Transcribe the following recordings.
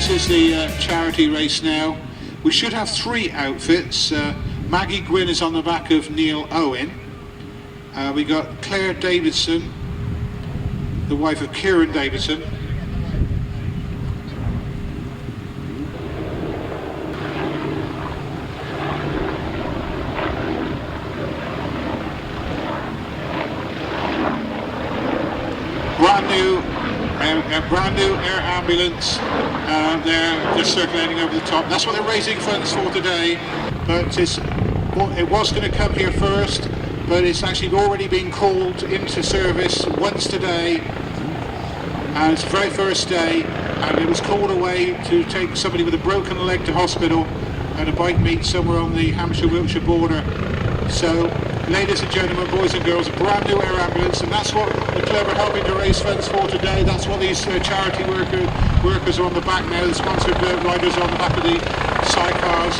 this is the charity race now. We should have 3 outfits. Maggie Gwynn is on the back of Neil Owen. We got Claire Davidson, the wife of Kieran Davidson. Brand new air ambulance. They're just circulating over the top. That's what they're raising funds for today. But it was going to come here first, but it's actually already been called into service once today. And it's the very first day, and it was called away to take somebody with a broken leg to hospital at a bike meet somewhere on the Hampshire-Wiltshire border. So, ladies and gentlemen, boys and girls, a brand new air ambulance, and that's what the club are helping to raise funds for today. That's what these charity workers are on the back now. The sponsored riders are on the back of the Sidecars.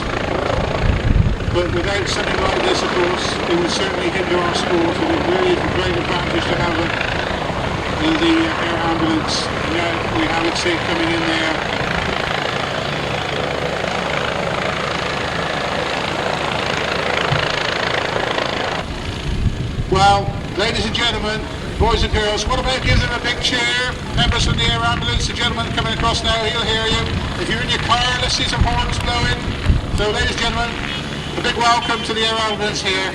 But without something like this, of course, it would certainly hinder our sport, and it really is a great advantage to have the air ambulance. Yeah, we have it coming in there. Well, ladies and gentlemen, boys and girls, what about giving them a big cheer? Members from the air ambulance, the gentleman coming across now, he'll hear you. If you're in your car, let's see some horns blowing. So, ladies and gentlemen, a big welcome to the air ambulance here.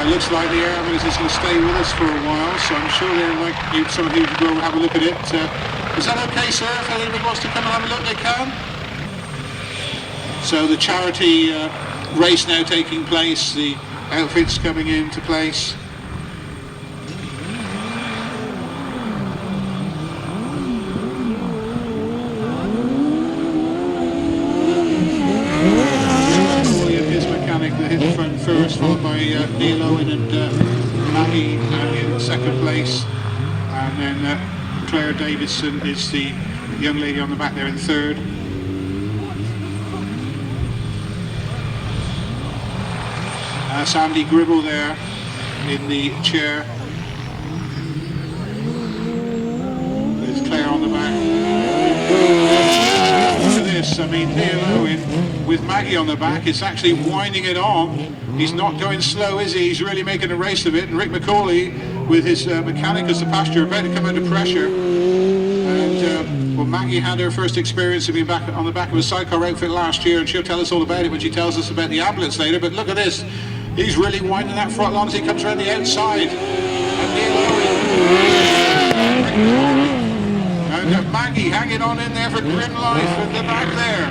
Looks like the air ambulance is going to stay with us for a while, so I'm sure they'd like some of you to go and have a look at it. Is that okay, sir? If anybody wants to come and have a look, they can. So the charity race now taking place, the outfits coming into place. First, followed by Neil Owen and Maggie in second place, and then Claire Davidson is the young lady on the back there in third. Sandy Gribble there in the chair. There's Claire on the back. Look at this, I mean, Neil Owen with Maggie on the back is actually winding it on. He's not going slow, is he? He's really making a race of it. And Rick McCauley, with his mechanic as the passenger, about to come under pressure. And well, Maggie had her first experience of being back on the back of a sidecar outfit last year, and she'll tell us all about it when she tells us about the ambulance later. But look at this. He's really winding that throttle on as he comes around the outside. And Neil Owen, and Maggie hanging on in there for grim life at the back there.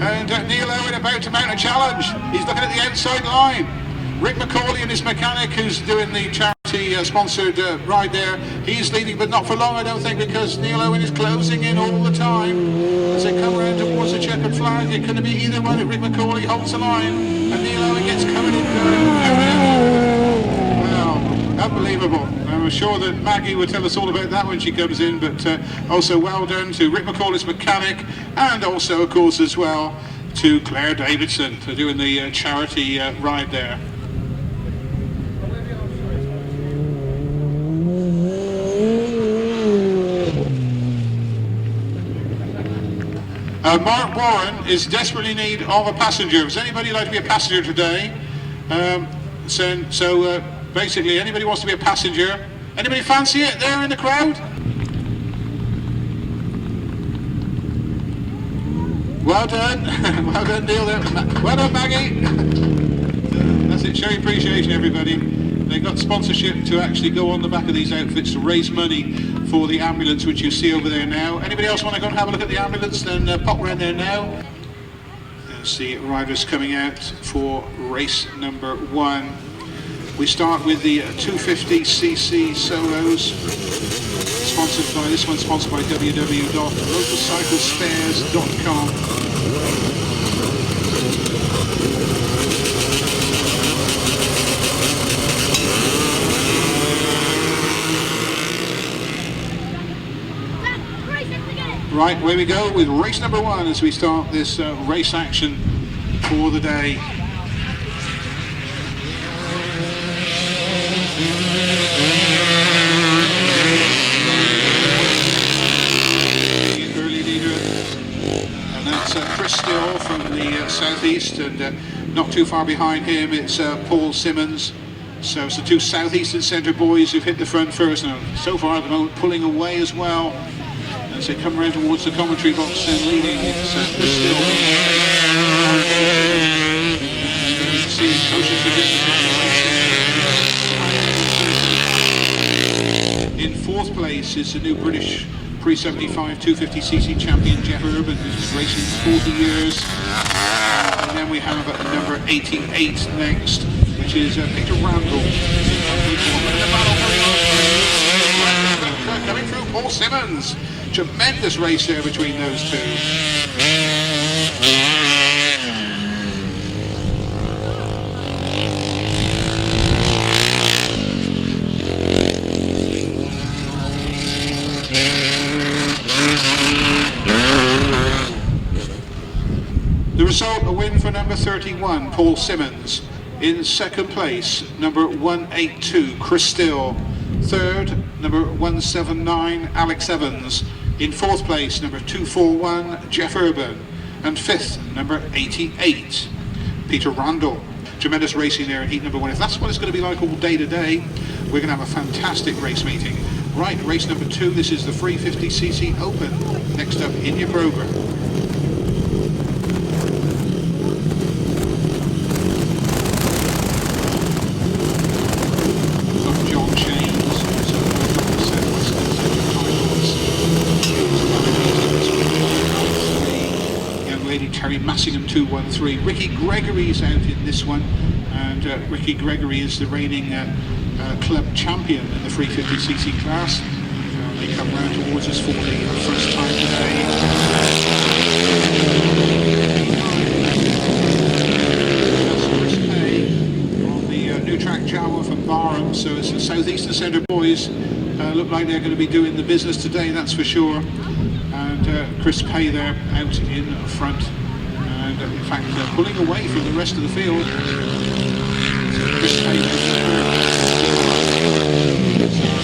And Neil Owen about to mount a challenge. He's looking at the outside line. Rick McCauley and his mechanic, who's doing the charity sponsored ride there, he's leading, but not for long, I don't think, because Neil Owen is closing in all the time. As they come around towards the checkered flag, it could be either one. If Rick McCauley holds the line and Neil Owen gets coming in. Wow, unbelievable. I'm sure that Maggie will tell us all about that when she comes in, but also well done to Rick McCauley's mechanic, and also, of course, as well to Claire Davidson for doing the charity ride there. Mark Warren is desperately in need of a passenger. Does anybody like to be a passenger today? So basically, anybody wants to be a passenger? Anybody fancy it there in the crowd? Well done. Well done, Neil. Well done, Maggie. That's it. Show your appreciation, everybody. They got sponsorship to actually go on the back of these outfits to raise money for the ambulance, which you see over there now. Anybody else want to go and have a look at the ambulance? Then pop around there now. There's the riders coming out for race number 1. We start with the 250cc solos, sponsored by www.localcyclespares.com. Right, away we go with race number 1 as we start this race action for the day. The early leader, and that's Chris Still from the southeast, and not too far behind him it's Paul Simmons. So it's the two southeastern centre boys who've hit the front first, and so far at the moment pulling away as well. As they come around towards the commentary box and leading, it's Chris Still. In fourth place is the new British pre-75 250cc champion Jeff Urban, who's been racing for 40 years. And then we have number 88 next, which is Peter Randall. Coming through Paul Simmons. Tremendous race there between those two. The result, a win for number 31, Paul Simmons. In second place, number 182, Chris Still. Third, number 179, Alex Evans. In fourth place, number 241, Jeff Urban. And fifth, number 88, Peter Randall. Tremendous racing there in heat number 1. If that's what it's going to be like all day today, we're going to have a fantastic race meeting. Right, race number 2, this is the 350cc Open. Next up in your programme. Massingham 213. Ricky Gregory's out in this one, and Ricky Gregory is the reigning club champion in the 350cc class. They come round towards us for the first time today. That's Chris Pay on the new track Jawa from Durham, so it's the southeastern centre boys. Look like they're going to be doing the business today, that's for sure. And Chris Pay there out in front. And in fact, pulling away from the rest of the field. Chris Payne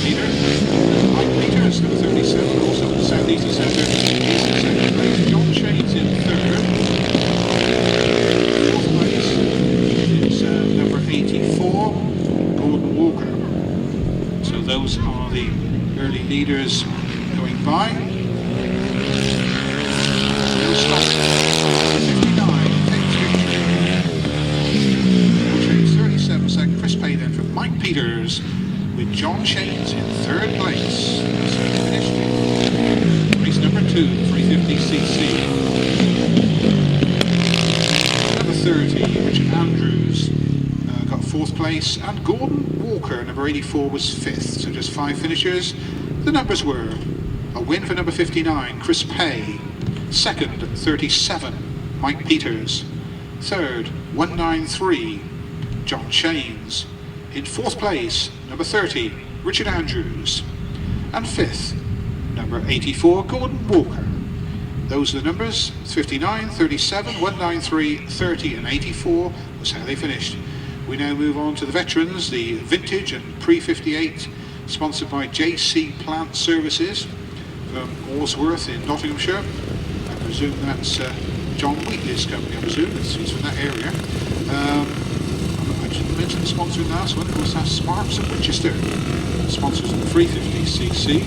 leader. Mike Peters, number 37, also the southeastern centre, is in second place. John Shane's in third. Fourth place is number 84, Gordon Walker. So those are the early leaders going by. No stop. 37 Chris Pay then from Mike Peters, with John Shanes in third place. So finished race number 2, 350cc. Number 30, Richard Andrews got fourth place, and Gordon Walker, number 84, was fifth. So just 5 finishers. The numbers were a win for number 59, Chris Pay. Second, 37, Mike Peters. Third, 193, John Shanes. In fourth place, number 30, Richard Andrews. And fifth, number 84, Gordon Walker. Those are the numbers. 59, 37, 193, 30 and 84 was how they finished. We now move on to the veterans, the vintage and pre-58, sponsored by JC Plant Services from Allsworth in Nottinghamshire. I presume that's John Wheatley's company, I presume. He's from that area. I should mention the sponsor in the last one, of course, that's Sparks of Winchester. Sponsors of the 350cc.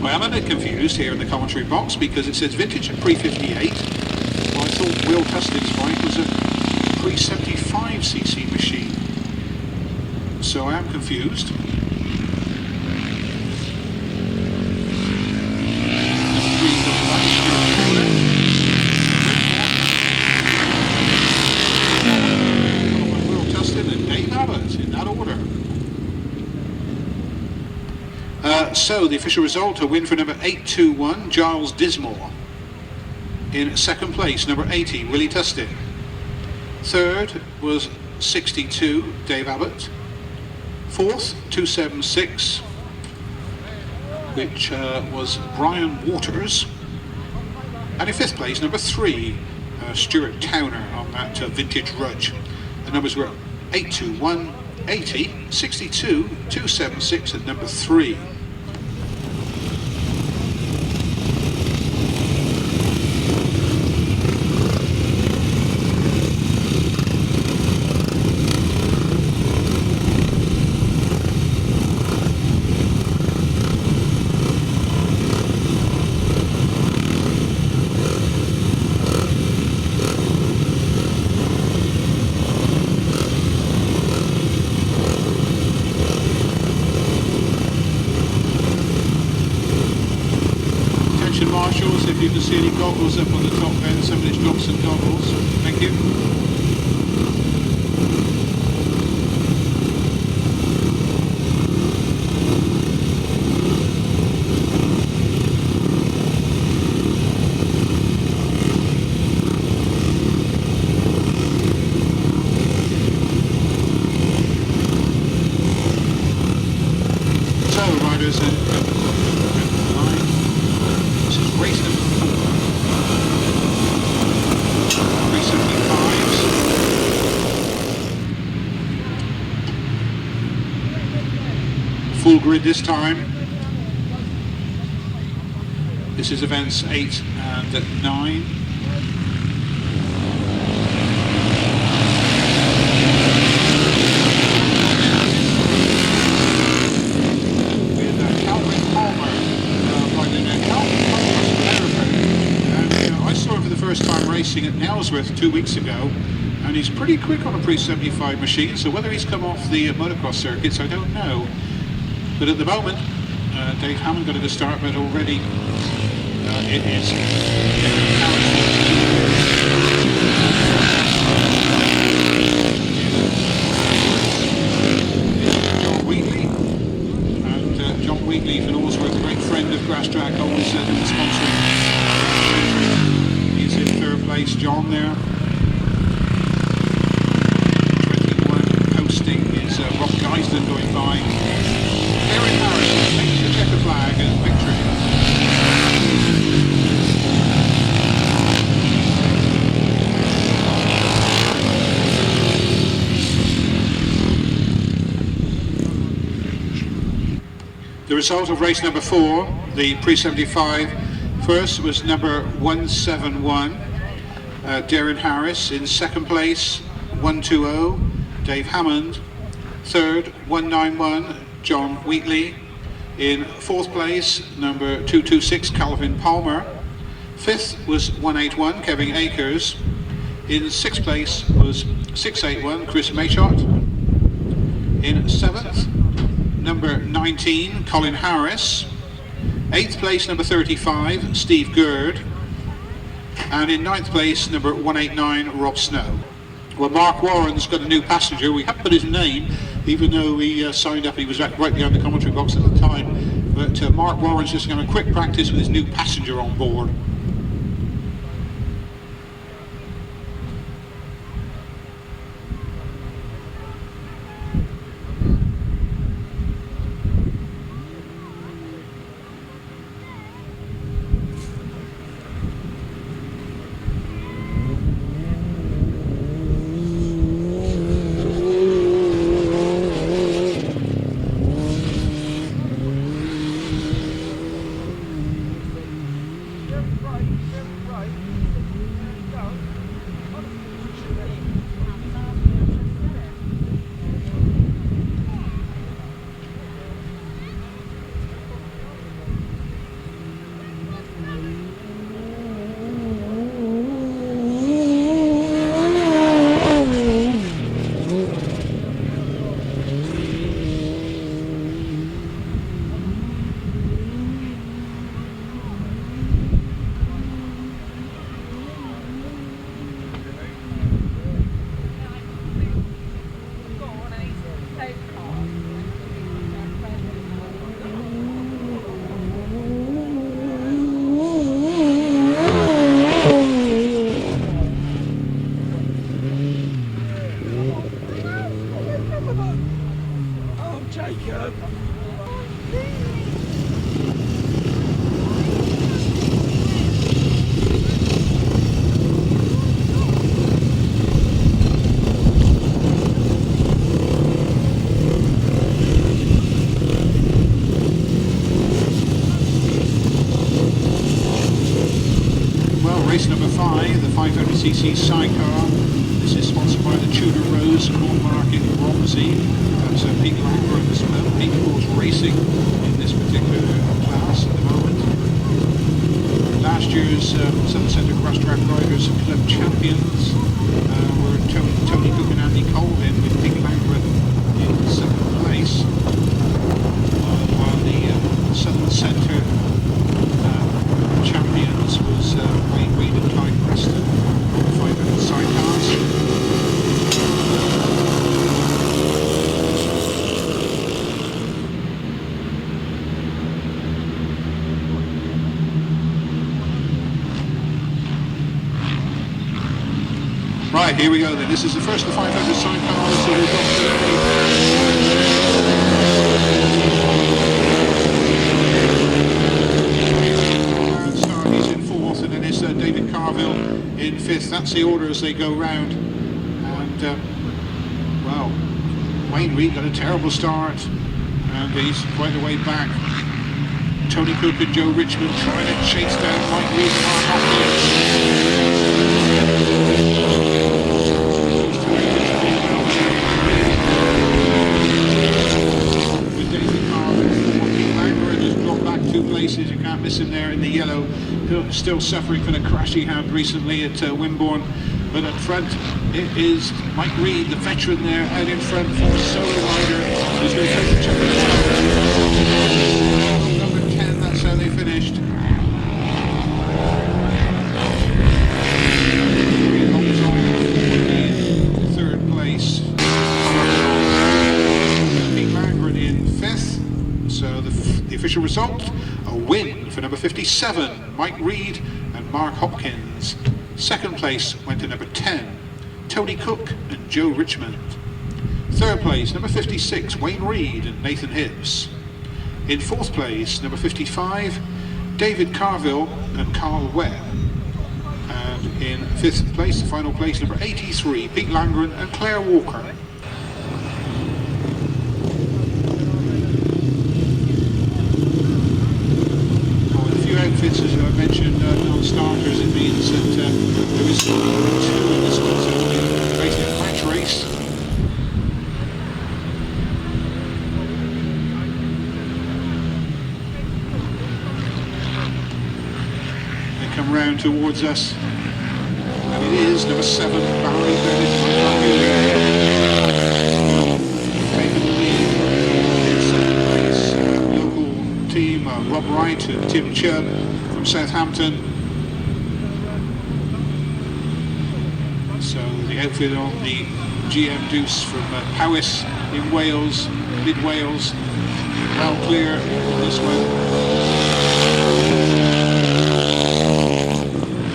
I am a bit confused here in the commentary box because it says vintage at pre-58. Well, I thought Will Tustin's bike was a pre-75cc machine. So I am confused. Will Tustin and Dave Abbott in that order. So the official result, a win for number 821, Giles Dismore. In second place, number 80, Willie Tustin. Third was 62, Dave Abbott. Fourth, 276, which was Brian Waters. And in fifth place, number 3, Stuart Towner on that vintage Rudge. The numbers were 821, 80, 62, 276 and number 3. Marshals, if you can see any goggles up on the top end, somebody's dropped some goggles. Thank you. So, riders and race number 4. 375s. Full grid this time. This is events 8 and 9. Racing at Nailsworth 2 weeks ago, and he's pretty quick on a pre-75 machine, so whether he's come off the motocross circuits I don't know, but at the moment Dave Hammond got a good start, but already it is John Wheatley, and John Wheatley from Allsworth, a great friend of Grasstrack, always sponsoring. Place John there. 21 hosting is Rob Geisden going by. Derren Harris takes the checker flag and victory. The result of race number 4, the pre-75, first was number 171. Derren Harris. In second place, 120, Dave Hammond. Third, 191, John Wheatley. In fourth place, number 226, Calvin Palmer. Fifth was 181, Kevin Akers. In sixth place was 681, Chris Mayshott. In seventh, number 19, Colin Harris. Eighth place, number 35, Steve Gurd. And in ninth place, number 189, Rob Snow. Well, Mark Warren's got a new passenger. We haven't put his name, even though he signed up. He was right behind the commentary box at the time. But Mark Warren's just going to quick practice with his new passenger on board. today, the 500cc sidecar. This is sponsored by the Tudor Rose Corn Market Romsey. That's Pete Langford as well. Pete, of course, racing in this particular class at the moment. Last year's Southern Centre Grasstrack Riders Club champions were Tony Cook and Andy Colvin, with Pete Langford in second place. While the Southern Centre champions was Wayne Reid and Clyde Preston, 500 sidecars. Right, here we go then. This is the first of the 500 sidecars that we've got today. He's in fourth, and then it's David Carveill in fifth. That's the order as they go round. And, well, Wayne Reid got a terrible start, and he's quite a way back. Tony Cook and Joe Richmond trying to chase down Mike Reid and Mark Hopkins. Places, you can't miss him there in the yellow, still suffering from a crash he had recently at Wimborne. But up front it is Mike Reid, the veteran there, out in front for a solo rider who's going to take the checkered number 10. That's how they finished. Third place. Pete Langford in fifth. So the official result, a win for number 57, Mike Reid and Mark Hopkins. Second place went to number 10, Tony Cook and Joe Richmond. Third place, number 56, Wayne Reid and Nathan Hibbs. In fourth place, number 55, David Carveill and Carl Webb. And in fifth place, the final place, number 83, Pete Langren and Claire Walker. Outfits, as I mentioned, non-starters. It means that there is two in this one, so we'll be racing a match race. They come round towards us, and it is number 7, Barry Bennett. Making the lead in second place, local team, Rob Wright and Tim Chubb from Southampton. So the outfit on the GM Deuce from Powys in Wales, mid Wales, well clear on this one.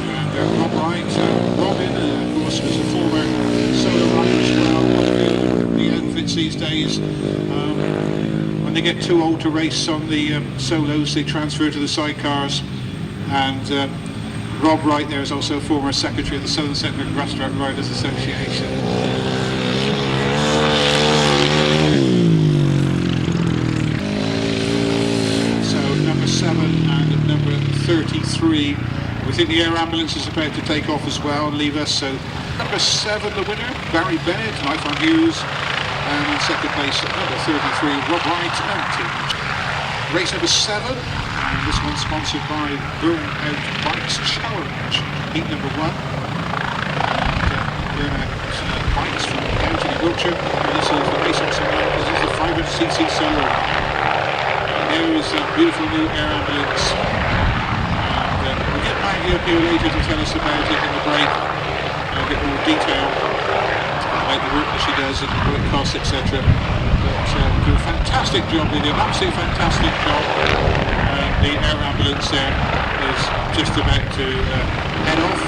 And Rob Wright, Robin, of course, was a former solo rider as well. The outfits these days, when they get too old to race on the solos, they transfer to the sidecars. And Rob Wright there is also former secretary of the Southern Centre Grasstrack Riders Association. So number 7 and number 33. We think the air ambulance is about to take off as well and leave us. So number 7, the winner, Barry Bennett, Life on Hughes. And in second place, number 33, Rob Wright and Tim. Race number 7, and this one's sponsored by Durham Out Bikes Challenge. Heat number 1. Durham Out Bikes from County Wiltshire. And this is the race on Sunday. This is the 500cc solo. There is a beautiful new air ambulance. And we'll get Maggie up here later to tell us about it in the break. And a bit more detail about the work that she does and what it costs, etc. But do a fantastic job. They do an absolutely fantastic job. The air ambulance there is just about to head off.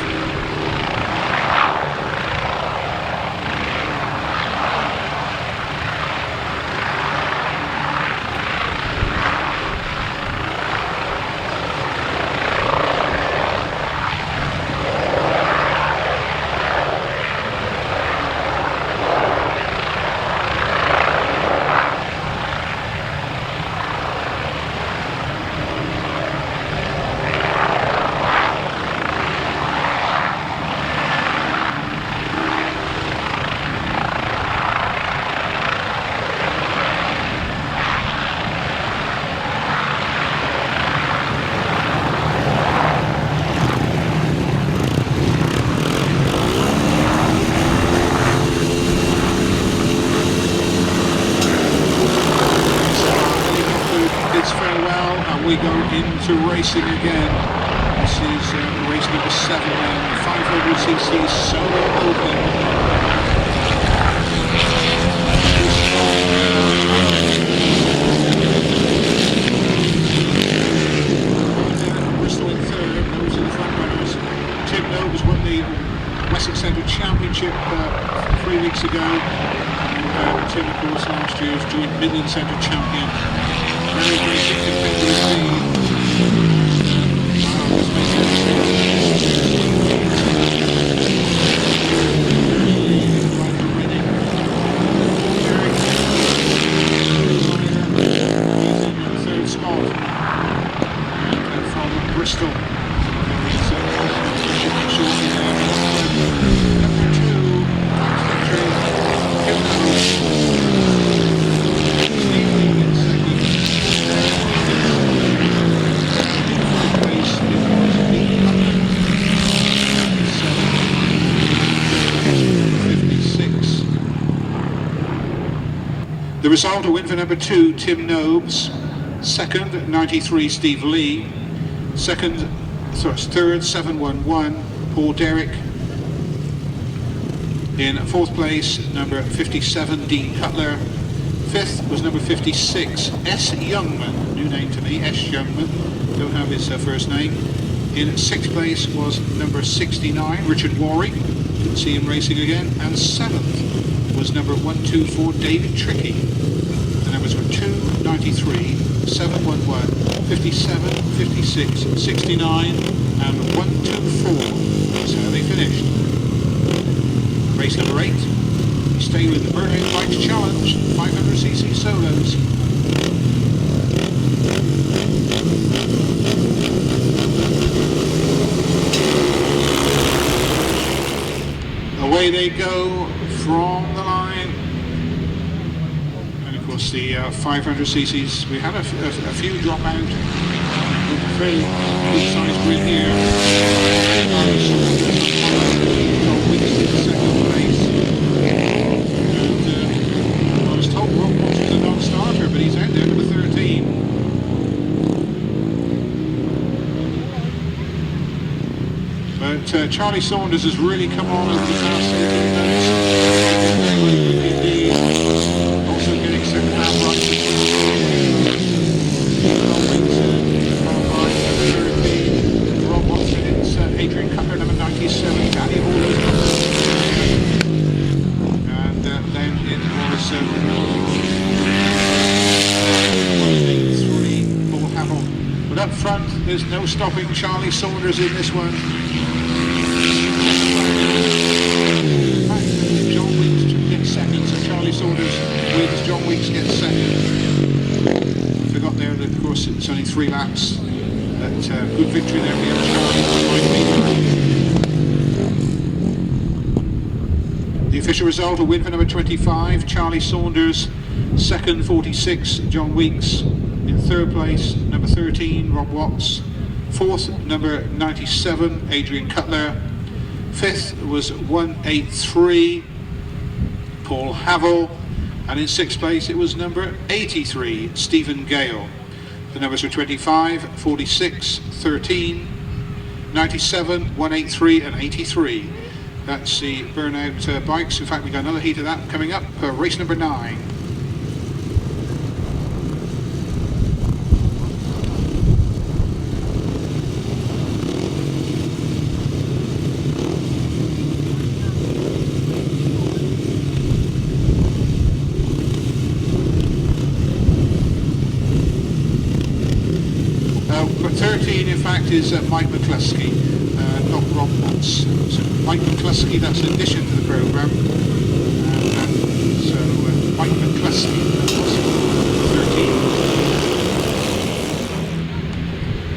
we go into racing again. This is race number 7 and 500cc solo open. Bristol in third, those are the front runners. Tim Nobes won the Wessex Centre Championship 3 weeks ago. And Tim, of course, last year's joint Midland Centre champion. Very, very independent lead. Third spot. And from Bristol. The result, a win for number 2, Tim Nobes. Second, 93, Steve Leigh. Third, 711, Paul Derrick. In fourth place, number 57, Dean Cutler. Fifth was number 56, S. Youngman, new name to me, S. Youngman, don't have his first name. In sixth place was number 69, Richard Rory, didn't see him racing again. And seventh was number 124, David Tricky. The numbers were 2, 93, 711, 57, 56, 69 and 124. That's how they finished. Race number 8. We stay with the Berwick Pike Challenge, 500cc solos. Away they go from the line. And of course the 500cc's, we had a few drop out. With a very good sized grid here. John Wicks in second place. And I was told Rob was a non-starter, but he's out there, number 13. But Charlie Saunders has really come on over the past 18 minutes. Also getting second half right. Rob Watson, it's Adrian Cutler, number 97, Danny Hall. And then it was 3, Paul Hammond. But up front, there's no stopping Charlie Saunders in this one. John Weeks gets second, so Charlie Saunders wins, John Weeks gets second. Forgot there that of course it's only 3 laps. But good victory there for Charlie. The official result, a win for number 25, Charlie Saunders. Second, 46, John Weeks. In third place, number 13, Rob Watts. Fourth, number 97, Adrian Cutler. Fifth was 183, Paul Hammond. And in sixth place, it was number 83, Stephen Gale. The numbers were 25, 46, 13, 97, 183 and 83. That's the burnout bikes. In fact, we've got another heat of that coming up for race number 9. In fact, is Mike McCluskey, not Rob Watts. So Mike McCluskey, that's an addition to the programme. So Mike McCluskey, that's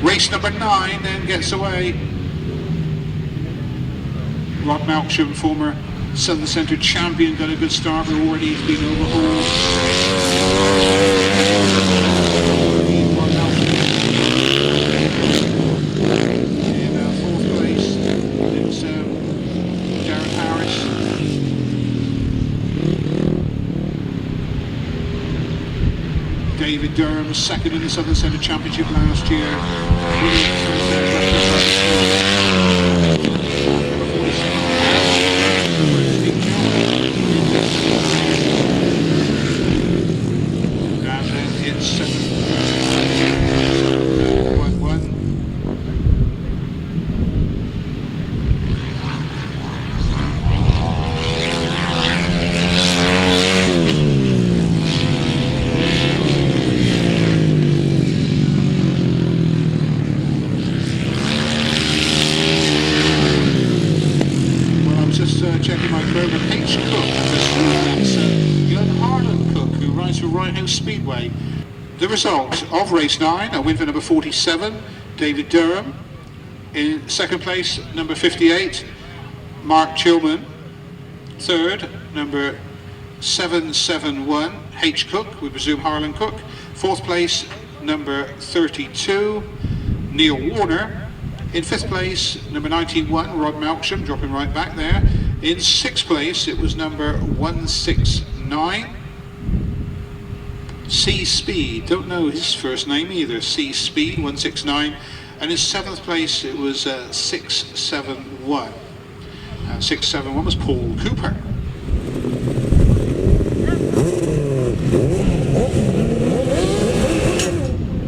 13. Race number 9 then gets away. Rod Melksham, former Southern Centre champion, got a good start, but already he's been overhauled. David Durham, second in the Southern Centre Championship last year. And then it's 7.1. Checking my program, H. Cook, that's young Harlan Cook, who rides for House Speedway. The result of race 9, a win for number 47, David Durham. In second place, number 58, Mark Chilman. Third, number 771, H. Cook, we presume Harlan Cook. Fourth place, number 32, Neil Warner. In fifth place, number 91, Rod Melksham, dropping right back there. In sixth place, it was number 169, C Speed. Don't know his first name either. C Speed 169. And in seventh place, it was 671. 671 was Paul Cooper.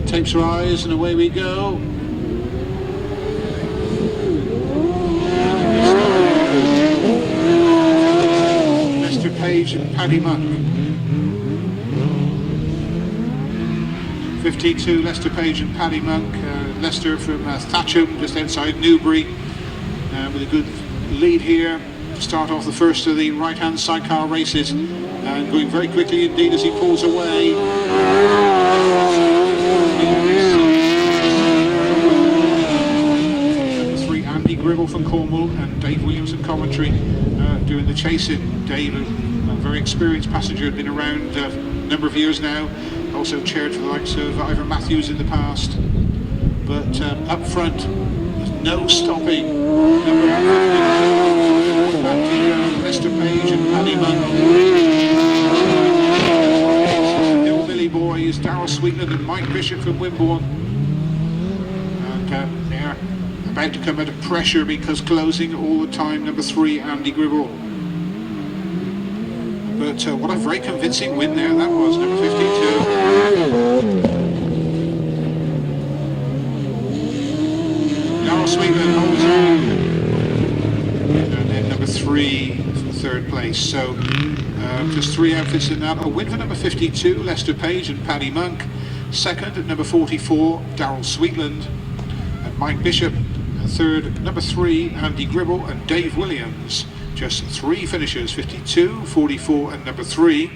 Tapes rise and away we go. Page and Paddy Monk. 52, Lester Page and Paddy Monk. Lester from Thatcham, just outside Newbury, with a good lead here to start off the first of the right-hand sidecar races, and going very quickly indeed as he pulls away. Number 3, Andy Gribble from Cornwall, and Dave Williams in commentary doing the chasing. Dave, a very experienced passenger, had been around a number of years now, also chaired for the likes of Ivor Matthews in the past. But up front, there's no stopping. Number 50, Mr. Page and Paddy Monk. Hillbilly Boys, Darryl Sweetland and Mike Bishop from Wimborne. And they're about to come under pressure because closing all the time, number 3, Andy Gribble. But what a very convincing win there that was, number 52. Darryl Sweetland holds on. And then number 3 for third place. So just 3 outfits in that. A win for number 52, Lester Page and Paddy Monk. Second at number 44, Darryl Sweetland and Mike Bishop. And third, number 3, Andy Gribble and Dave Williams. Just 3 finishers, 52, 44 and number 3.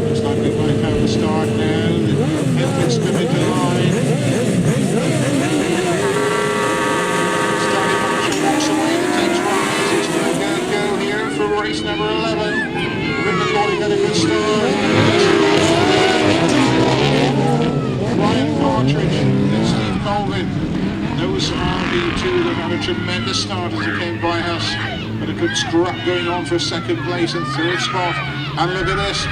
Looks like we might have the start now. The outfit's coming to line. Starting Marshall walks away, the takes rise. It's going to go here for race number 11. Rory got a good start. Ryan Partridge and Steve Colvin. Those are the two that had a tremendous start as they came by us. But a good scrap going on for second place and third spot. And look at this.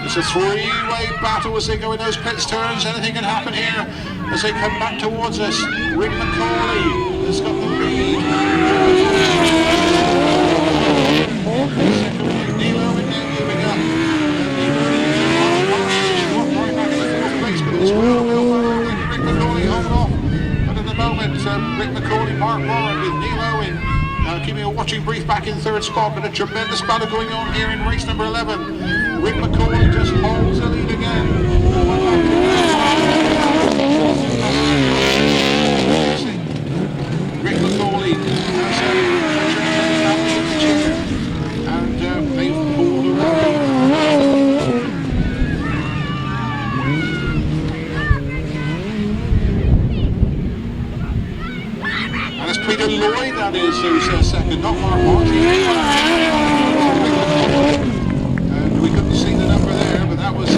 It's a 3-way battle as they go in those pits turns. Anything can happen here as they come back towards us. Rick McCauley has got the lead. Rick McCauley, Mark Warren with Neil Owen keeping a watching brief back in third spot, but a tremendous battle going on here in race number 11. Rick McCauley just holds the lead again. Rick McCauley and they've pulled away. Peter Lloyd, that is, who's second, not Mark Martin. And we couldn't see the number there, but that was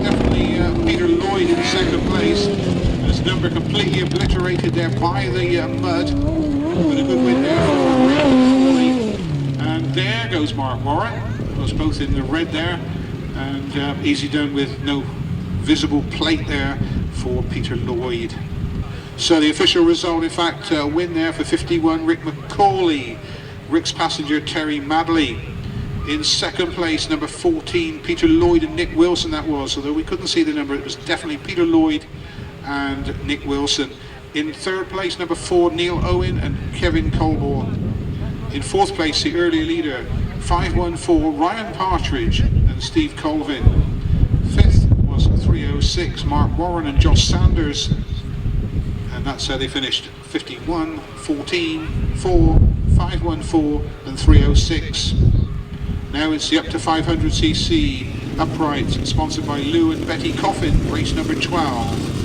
definitely Peter Lloyd in second place. And His number completely obliterated there by the mud. But a good win there for Rory. And there goes Mark Warren. Was both in the red there, and easy done with no visible plate there for Peter Lloyd. So the official result, in fact, win there for 51, Rick McCauley. Rick's passenger, Terry Madley. In second place, number 14, Peter Lloyd and Nick Wilson, that was. Although we couldn't see the number, it was definitely Peter Lloyd and Nick Wilson. In third place, number 4, Neil Owen and Kevin Colborne. In fourth place, the early leader, 514, Ryan Partridge and Steve Colvin. Fifth was 306, Mark Warren and Josh Saunders. And that's how they finished, 51, 14, 4, 514 and 306. Now it's the up to 500cc upright, sponsored by Lou and Betty Coffin, race number 12.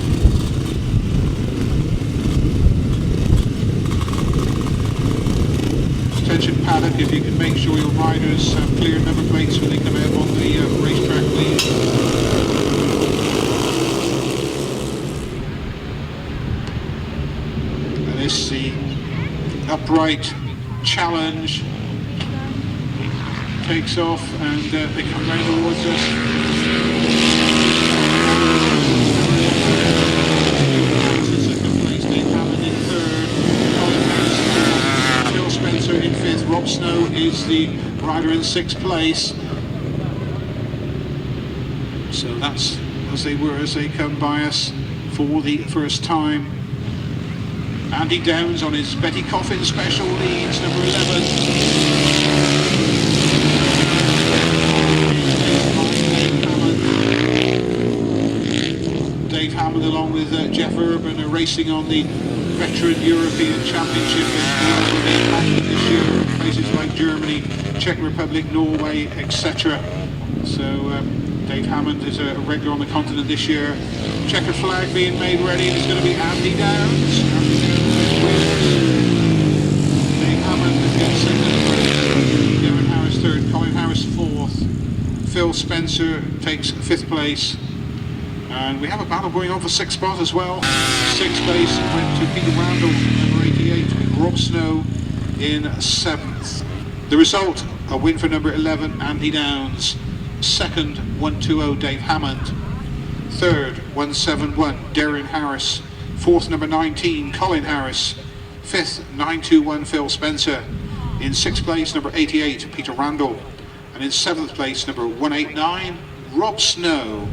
Attention paddock, if you can make sure your riders have clear number plates when they come out on the racetrack, please. And this is the upright challenge. Takes off and they come round towards us. Second place, Dave Hammond in third. Phil Spencer in fifth. Rob Snow is the rider in sixth place. So that's as they were as they come by us for the first time. Andy Downs on his Betty Coffin special leads, number 11. Dave Hammond along with Jeff Urban are racing on the Veteran European Championship this year, places like Germany, Czech Republic, Norway, etc. So Dave Hammond is a regular on the continent this year. Checkered flag being made ready, and it's going to be Andy Downs. Dave Hammond gets second, Derren Harris third, Colin Harris fourth, Phil Spencer takes fifth place. And we have a battle going on for sixth spot as well. Sixth place went to Peter Randall, number 88, with Rob Snow in seventh. The result, a win for number 11, Andy Downs. Second, 120, Dave Hammond. Third, 171, Derren Harris. Fourth, number 19, Colin Harris. Fifth, 921, Phil Spencer. In sixth place, number 88, Peter Randall. And in seventh place, number 189, Rob Snow.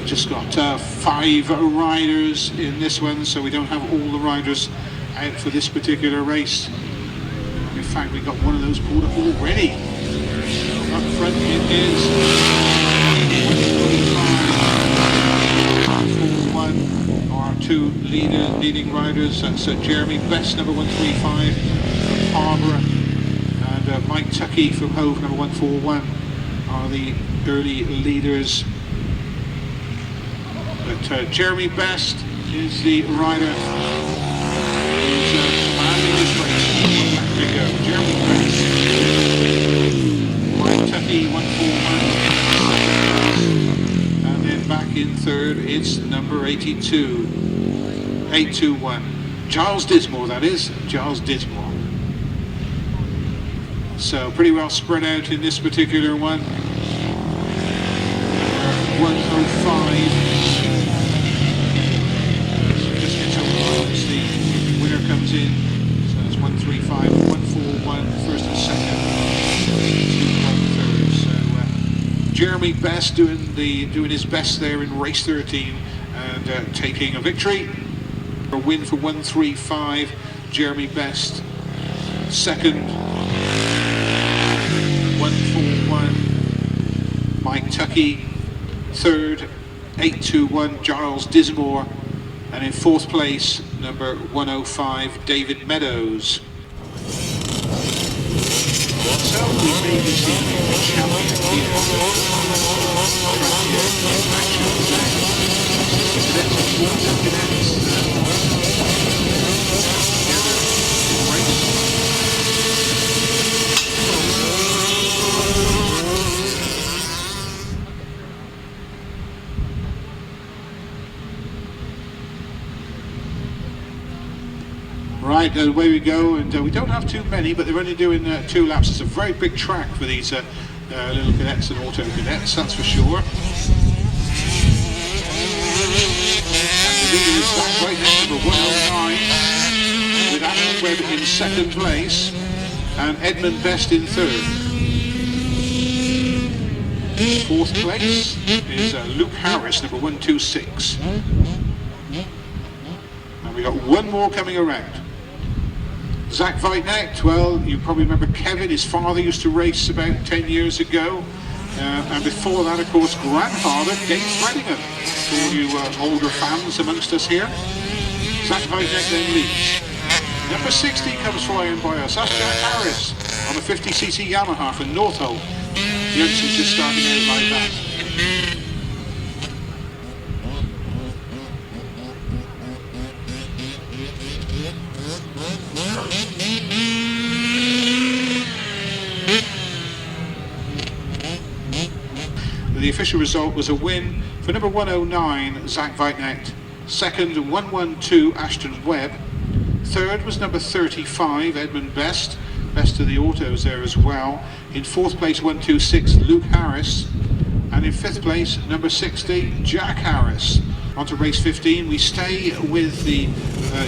Just got 5 riders in this one, so we don't have all the riders out for this particular race. In fact, we got one of those pulled up already. Up front it is 135, our two leading riders. That's Jeremy Best, number 135 from Harbour, and Mike Tuckey from Hove, number 141, are the early leaders. But Jeremy Best is the rider who's commanding this race. Back they go. Jeremy Best. Mike Tuckey, 141. And then back in third, it's number 82. 821. Giles Dismore, that is. Giles Dismore. So pretty well spread out in this particular one. 105. Comes in, so it's 135, 141, first and second, 2 1 third. So Jeremy Best doing his best there in race 13 and taking a victory. A win for 135, Jeremy Best. Second, 141, Mike Tuckey. Third, 821, Giles Dismore. And in fourth place, number 105, David Meadows. So we may be seeing a champion here. Right, away we go, and we don't have too many, but they're only doing 2 laps. It's a very big track for these little cadets and auto cadets, that's for sure. And the leader is back right now, number 109, with Abbott Webb in 2nd place, and Edmund Best in 3rd. 4th place is Luke Harris, number 126. And we got one more coming around. Zach Weitnecht, well, you probably remember Kevin, his father used to race about 10 years ago. And before that, of course, grandfather, Dave Threadingham, for all you older fans amongst us here. Zach Weitnecht then leads. Number 60 comes flying by us. That's Jack Harris on the 50cc Yamaha from Northolt. The youngster's just starting out like that. The official result was a win for number 109, Zach Weitnecht. 2nd, 112, Ashton Webb. 3rd was number 35, Edmund Best. Best of the autos there as well. In 4th place, 126, Luke Harris. And in 5th place, number 60, Jack Harris. On to race 15, we stay with the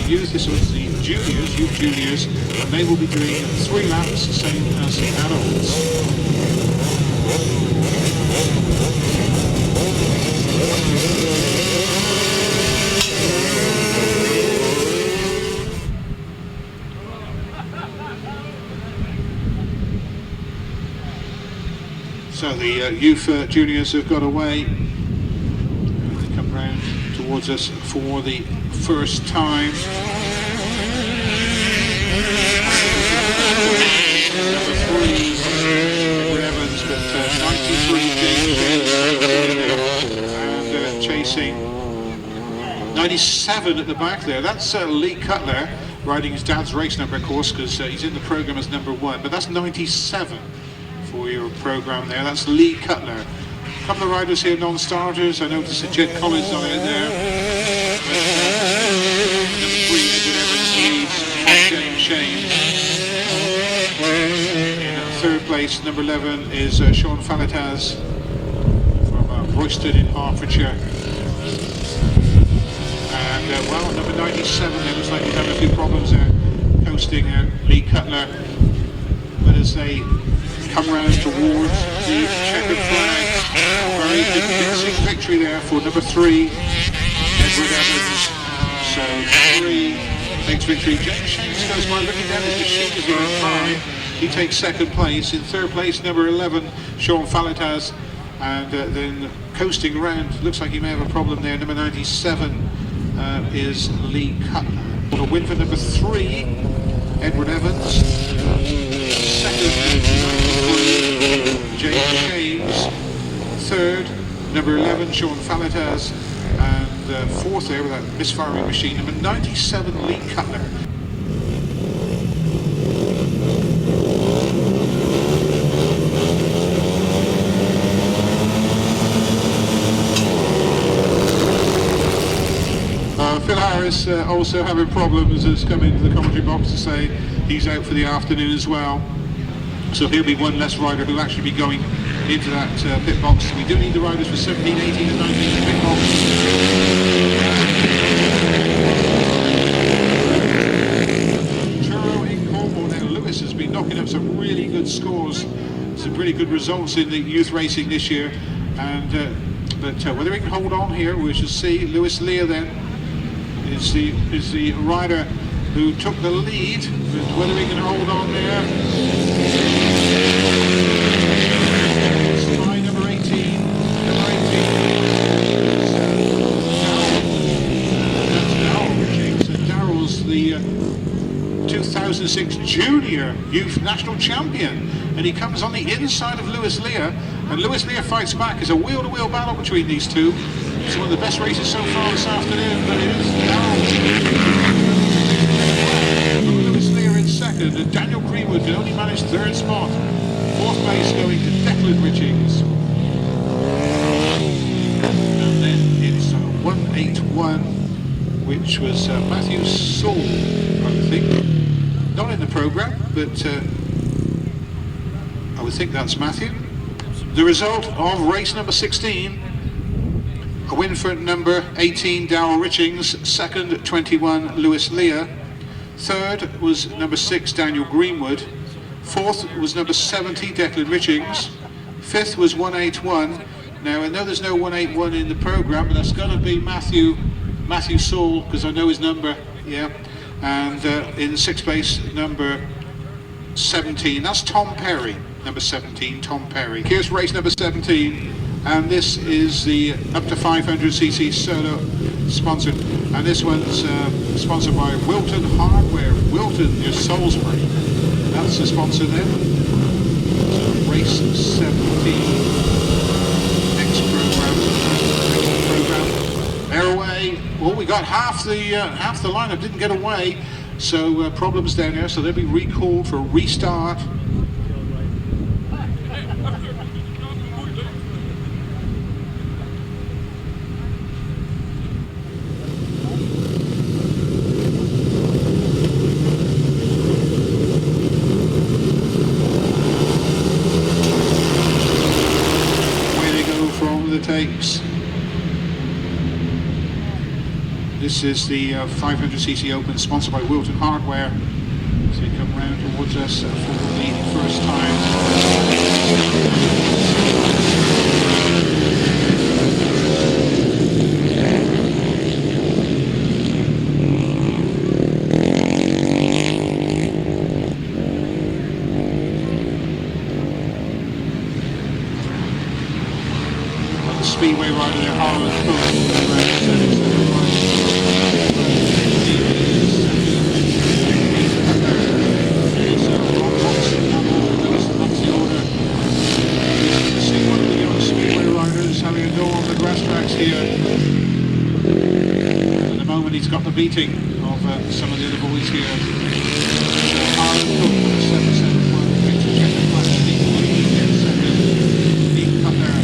youth, this was the juniors, youth juniors, and they will be doing 3 laps, same as the adults. So the youth juniors have got away. They come round towards us for the first time. Number 3, Edward Evans, but 93 and chasing 97 at the back there. That's Leigh Cutler riding his dad's race number, of course, because he's in the program as number 1, but that's 97 for your program there. That's Leigh Cutler. A couple of riders here, non-starters. I noticed that Jed Collins not out there. But, number 3, Edward Evans leads James Shames. In 3rd place, number 11 is Sean Falatas from Royston in Hertfordshire. And well, number 97, it looks like he's having a few problems there, coasting Leigh Cutler. But as they come round towards the checkered flag, very convincing victory there for number 3, Edward Evans. So 3 takes victory. James Shames goes by looking down his machine as well. 5. He takes 2nd place. In 3rd place, number 11, Sean Falatas. And then coasting around, looks like he may have a problem there. Number 97 is Leigh Cutler. A win for number 3, Edward Evans. 2nd, James Shames. 3rd, number 11, Sean Falatas. And 4th there with that misfiring machine, number 97, Leigh Cutler. Phil Harris also having problems, has come into the commentary box to say he's out for the afternoon as well. So he'll be one less rider who'll actually be going into that pit box. We do need the riders for 17, 18 and 19 in the pit box. Churro in Cornwall now. Lewis has been knocking up some really good scores, some really good results in the youth racing this year. And but whether he can hold on here, we shall see. Lewis Leigh then is the rider who took the lead, but whether he can hold on there. Slide number 18. Number 18. That's Darrell's the 2006 Junior Youth National Champion. and he comes on the inside of Leigh, and Leigh fights back. It's a wheel-to-wheel battle between these two. It's one of the best races so far this afternoon, but it is Leigh in second, and Daniel Greenwood can only manage third spot. Fourth place going to Declan Richings. And then it's 181, which was Matthew Saul, I think. Not in the programme, but I would think that's Matthew. The result of race number 16, a win for number 18, Darryl Richings. Second, 21, Leigh. Third was number 6, Daniel Greenwood. Fourth was number 70, Declan Richings. Fifth was 181. Now I know there's no 181 in the programme, but that's going to be Matthew Saul, because I know his number, yeah. And in sixth place, number 17, that's Tom Perry, number 17, Tom Perry. Here's race number 17, and this is the up to 500cc solo sponsored, and this one's sponsored by Wilton Hardware, Wilton near Salisbury. That's the sponsor there. So race 17, next program. They're away. Well, we got half the lineup didn't get away, so problems down there. So they'll be recalled for a restart. Away they go from the tapes. This is the 500cc Open, sponsored by Wilton Hardware. So they come round towards us for the first time. The Speedway rider there, Hammond. Having a go on the grass tracks here. At the moment he's got the beating of some of the other boys here. Hammond Cook with a 771, Winchester Grasstrack, Leigh in second, Cutler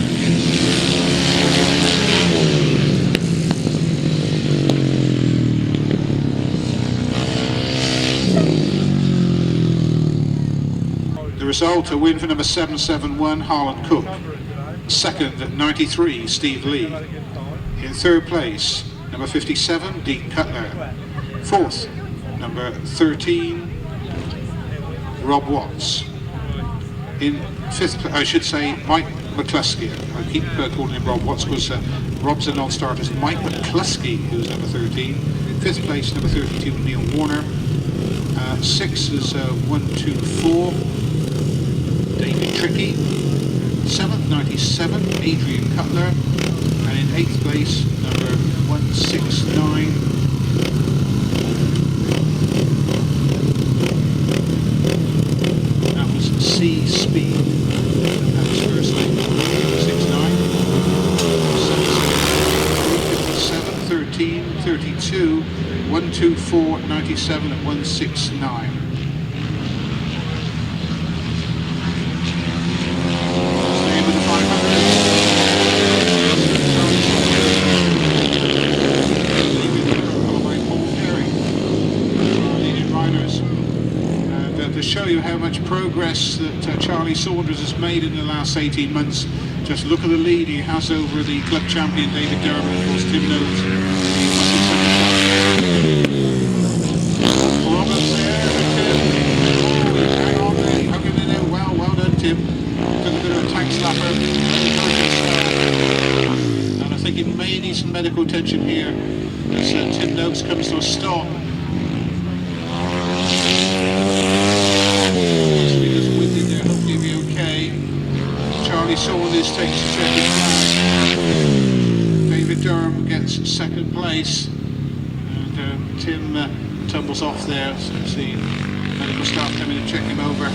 in the result, a win for number 771, Hammond Cook. Second, 93, Steve Leigh. In third place, number 57, Dean Cutler. Fourth, number 13, Rob Watts. In fifth, I should say, Mike McCluskey. I keep calling him Rob Watts because Rob's a non-starter. It's Mike McCluskey, who's number 13. Fifth place, number 32, Neil Warner. Sixth is 124, David Trickey. 7th, 97, Adrian Cutler, and in 8th place, number 169, that was C Speed, that was first name, 169, 7, 13, 32, 124, 97, and 169. To show you how much progress that Charlie Saunders has made in the last 18 months, just look at the lead he has over the club champion David Derren, and of course Tim Nobes. Roberts there, hang on there, hugging in there. Well done Tim. Took a bit of a tank slapper, and I think he may need some medical attention here as Tim Nobes comes to a stop. Charlie Saunders takes second place. David Durham gets second place, and Tim tumbles off there. So see medical staff coming to check him over.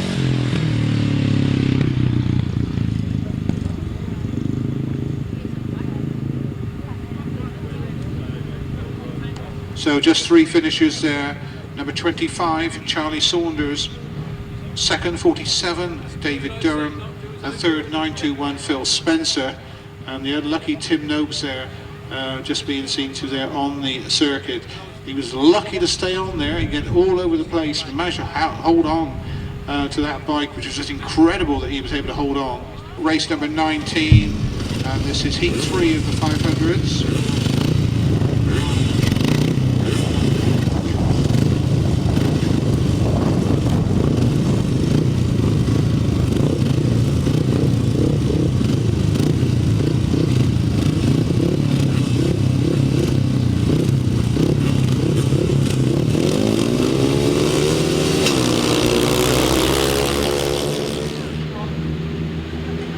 So just 3 finishers there. Number 25, Charlie Saunders. Second, 47, David Durham. And third, 921, Phil Spencer. And the unlucky Tim Nobes there, just being seen to there on the circuit. He was lucky to stay on there. He get all over the place. He managed to hold on to that bike, which was just incredible that he was able to hold on. Race number 19, and this is heat 3 of the 500s.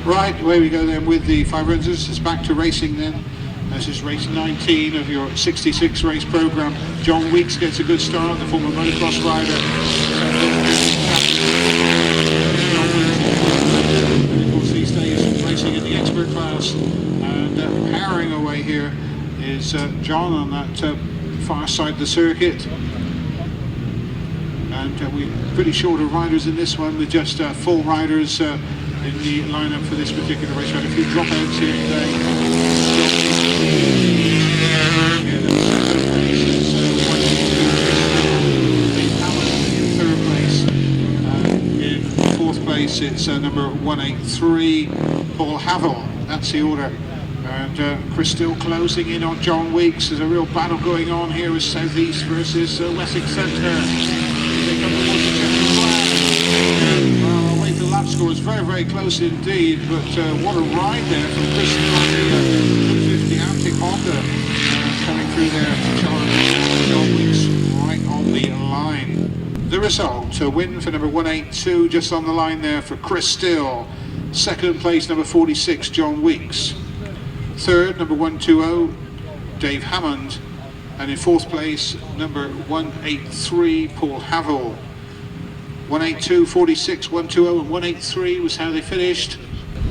Right, away we go then with the 500s. It's back to racing then. This is race 19 of your 66 race program. John Weeks gets a good start, the former motocross rider. And of course these days racing in the expert class. And powering away here is John on that far side of the circuit. And we're pretty short of riders in this one with just 4 riders in the lineup for this particular race. We had a few dropouts here today. Hammond in 3rd place. In 4th place it's number 183, Paul Hammond. That's the order. And Chris still closing in on John Weeks. There's a real battle going on here with South East versus Wessex Centre. They come towards the central flag. The lap score is very, very close indeed, but what a ride there from Chris on the 250 Antic Honda coming through there. John Weeks right on the line. The result, a win for number 182, just on the line there for Chris Still. 2nd place, number 46, John Weeks. 3rd, number 120, Dave Hammond. And in 4th place, number 183, Paul Hammond. 182, 46, 120 and 183 was how they finished.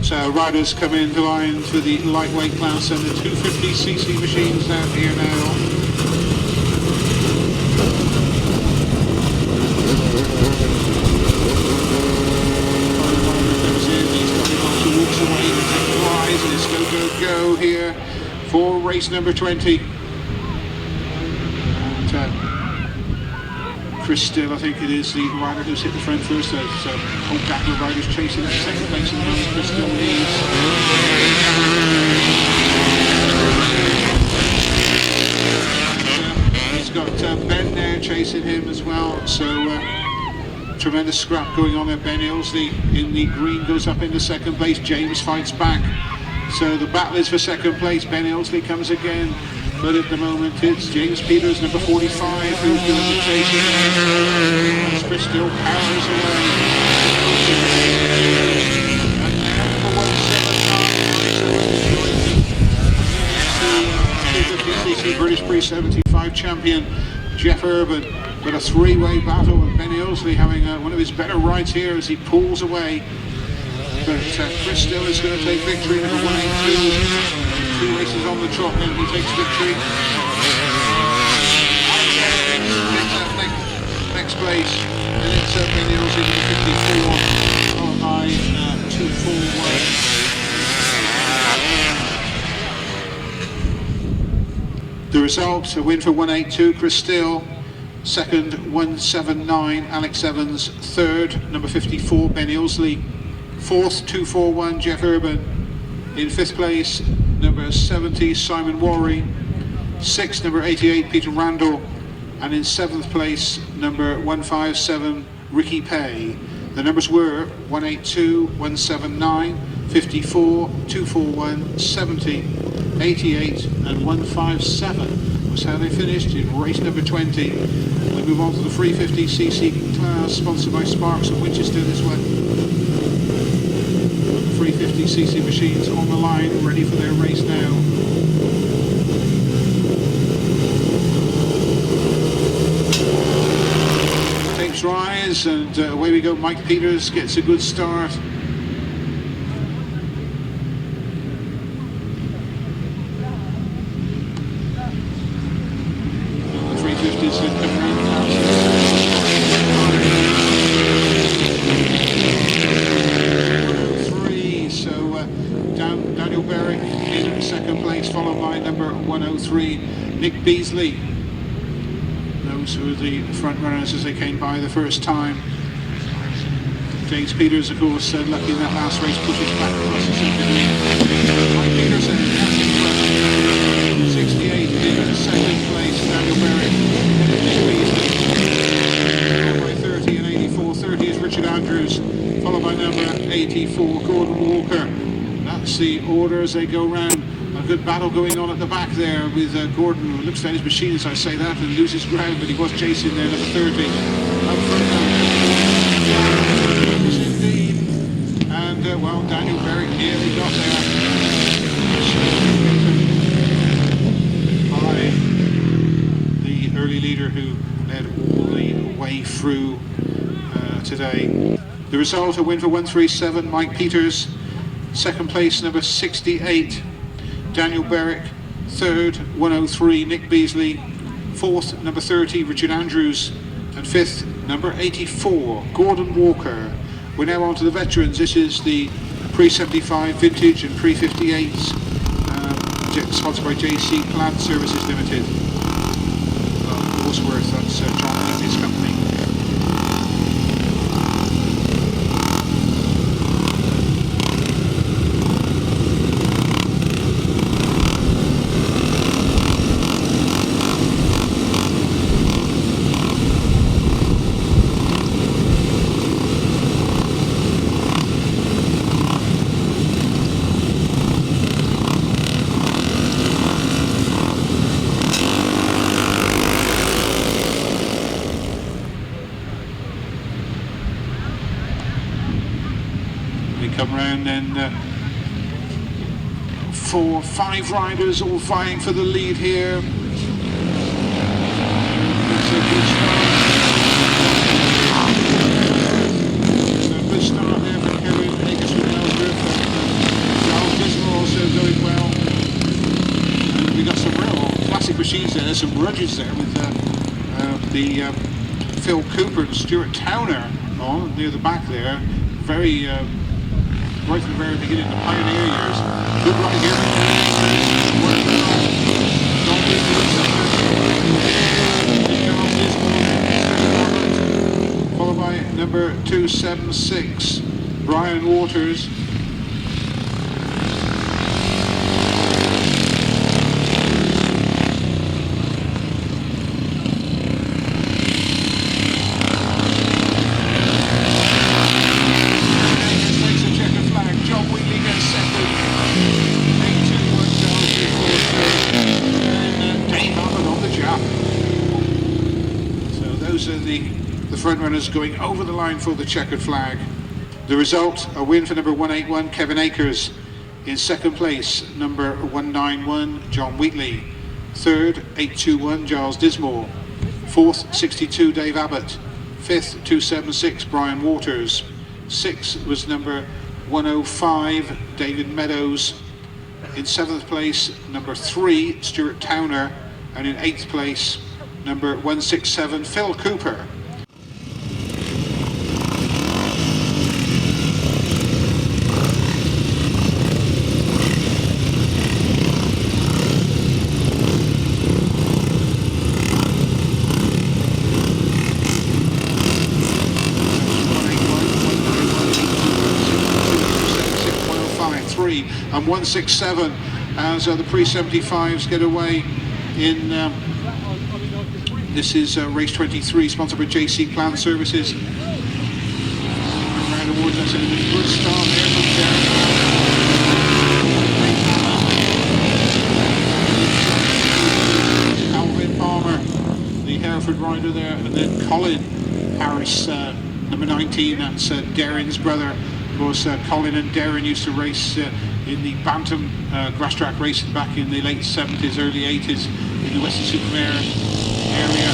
So riders come into line for the lightweight class and the 250cc machines out here now. Walks away to take the rise, and it's go here for race number 20. And, Chris Still, I think it is the rider who's hit the front first. There's a whole gap of riders chasing in 2nd place at the moment. Chris Still leads. He's got Ben there chasing him as well. So tremendous scrap going on there. Ben Ilsley in the green goes up into 2nd place. James fights back. So the battle is for 2nd place. Ben Ilsley comes again. But at the moment it's James Peters, number 45, who's doing the chasing. As Chris Still powers away. And number 179, British Pre-75 champion Jeff Urban. But a 3-way battle with Ben Ilsley having one of his better rides here as he pulls away. But Chris Still is going to take victory, number 182. 2 races on the trot, and he takes victory. Next place, and it's Ben Ilsley in 54, followed by 241. The result, a win for 182, Chris Still. 2nd, 179, Alex Evans. 3rd, number 54, Ben Ilsley. 4th, 241, Jeff Urban. In 5th place, number 70, Simon Rory. 6th, number 88, Peter Randall. And in 7th place, number 157, Ricky Pay. The numbers were 182, 179, 54, 241, 70, 88 and 157 was how they finished in race number 20. We move on to the 350cc class, sponsored by Sparks of Winchester this one. The 350cc machines on the line, ready for their race now. Tapes rise and away we go. Mike Peters gets a good start. Daniel Berrick in second place, followed by number 103 Nick Beasley. Those were the front runners as they came by the first time. James Peters, of course, lucky in that last race, pushes back across the centre green. Mike Peterson, 68 in second place. Daniel Berrick, Nick Beasley, followed by 30 and 84. 30 is Richard Andrews, followed by number 84 Gordon Walker. That's the order as they go round. A good battle going on at the back there with Gordon, who looks down his machine as I say that and loses ground, but he was chasing there, number 30. Up front now, indeed. And well, Daniel Berrick nearly got there. By the early leader who led all the way through today. The result, a win for 137, Mike Peters. Second place, number 68, Daniel Berrick. Third, 103, Nick Beasley. Fourth, number 30, Richard Andrews. And fifth, number 84, Gordon Walker. We're now on to the veterans. This is the pre-75 vintage and pre-58s, sponsored by JC Plant Services Limited. Wadsworth, that's John Wheatley's company. Come round and 4 or 5 riders all vying for the lead here. It's a good start there for Kevin Akers with Melksham. Charles Dismal also going well. And we got some real classic machines there. There's some Rudges there with the Phil Cooper and Stuart Towner on near the back there. Very right from the very beginning, the pioneer years. Good ride here. Followed by number 276, Brian Waters. The front runners going over the line for the checkered flag. The result, a win for number 181, Kevin Akers. In second place, number 191, John Wheatley. Third, 821, Giles Dismore. Fourth, 62, Dave Abbott. Fifth, 276, Brian Waters. Sixth was number 105, David Meadows. In seventh place, number 3, Stuart Towner. And in eighth place, number 167, Phil Cooper. And 167 as the pre-75s get away in this is race 23, sponsored by JC Plant Services. Round awards, that's a good start there from Derren. Alvin Palmer, the Hereford rider there, and then Colin Harris, number 19, that's Derren's brother. Of course, Colin and Derren used to race in the Bantam Grasstrack racing back in the late 70s, early 80s in the Western-super-Mare area.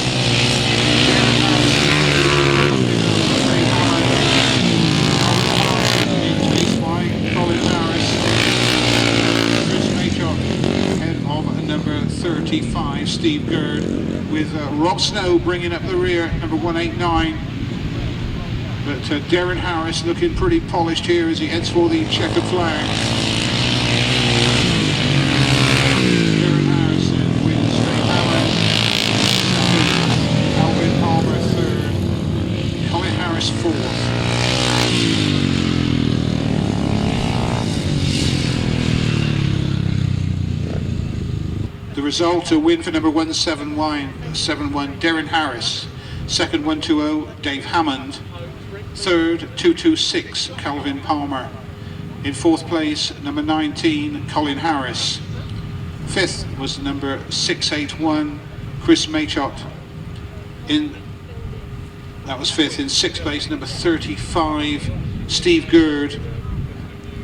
Colin Harris, Chris Maychop, ahead of number 35, Steve Gerd, with Rob Snow bringing up the rear, number 189. But Darren Harris looking pretty polished here as he heads for the checkered flag. The result, a win for number 171, Derren Harris. Second, 120, Dave Hammond. Third, 226, Calvin Palmer. In fourth place, number 19, Colin Harris. Fifth was number 681, Chris Machot. That was fifth. In sixth place, number 35, Steve Gurd.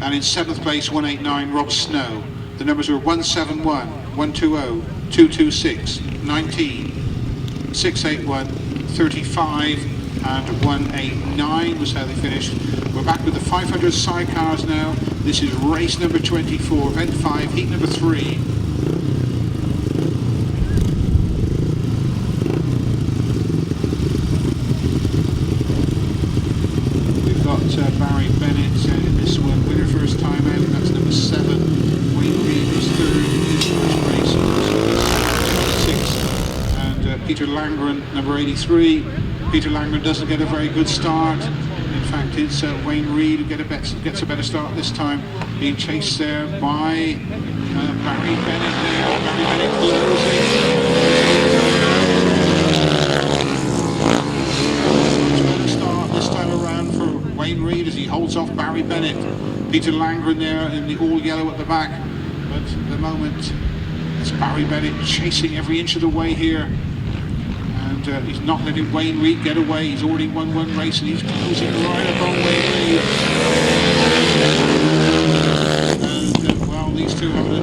And in seventh place, 189, Rob Snow. The numbers were 171, 120, 226, 19, 681, 35, and 189 was how they finished. We're back with the 500 sidecars now. This is race number 24, event 5, heat number 3. We've got Barry Bennett in this one, winner first time out, that's number 7. Wayne Reed is third in his first race, sixth. And Peter Langren, number 83. Peter Langren doesn't get a very good start. In fact, it's Wayne Reed who gets a better start this time, being chased there by Barry Bennett there. Barry Bennett closing. Much better start this time around for Wayne Reed as he holds off Barry Bennett. Peter Langren there in the all yellow at the back. But at the moment, it's Barry Bennett chasing every inch of the way here. He's not letting Wayne Reed get away. He's already won one race and he's closing right up on Wayne Reed. And well, these two have a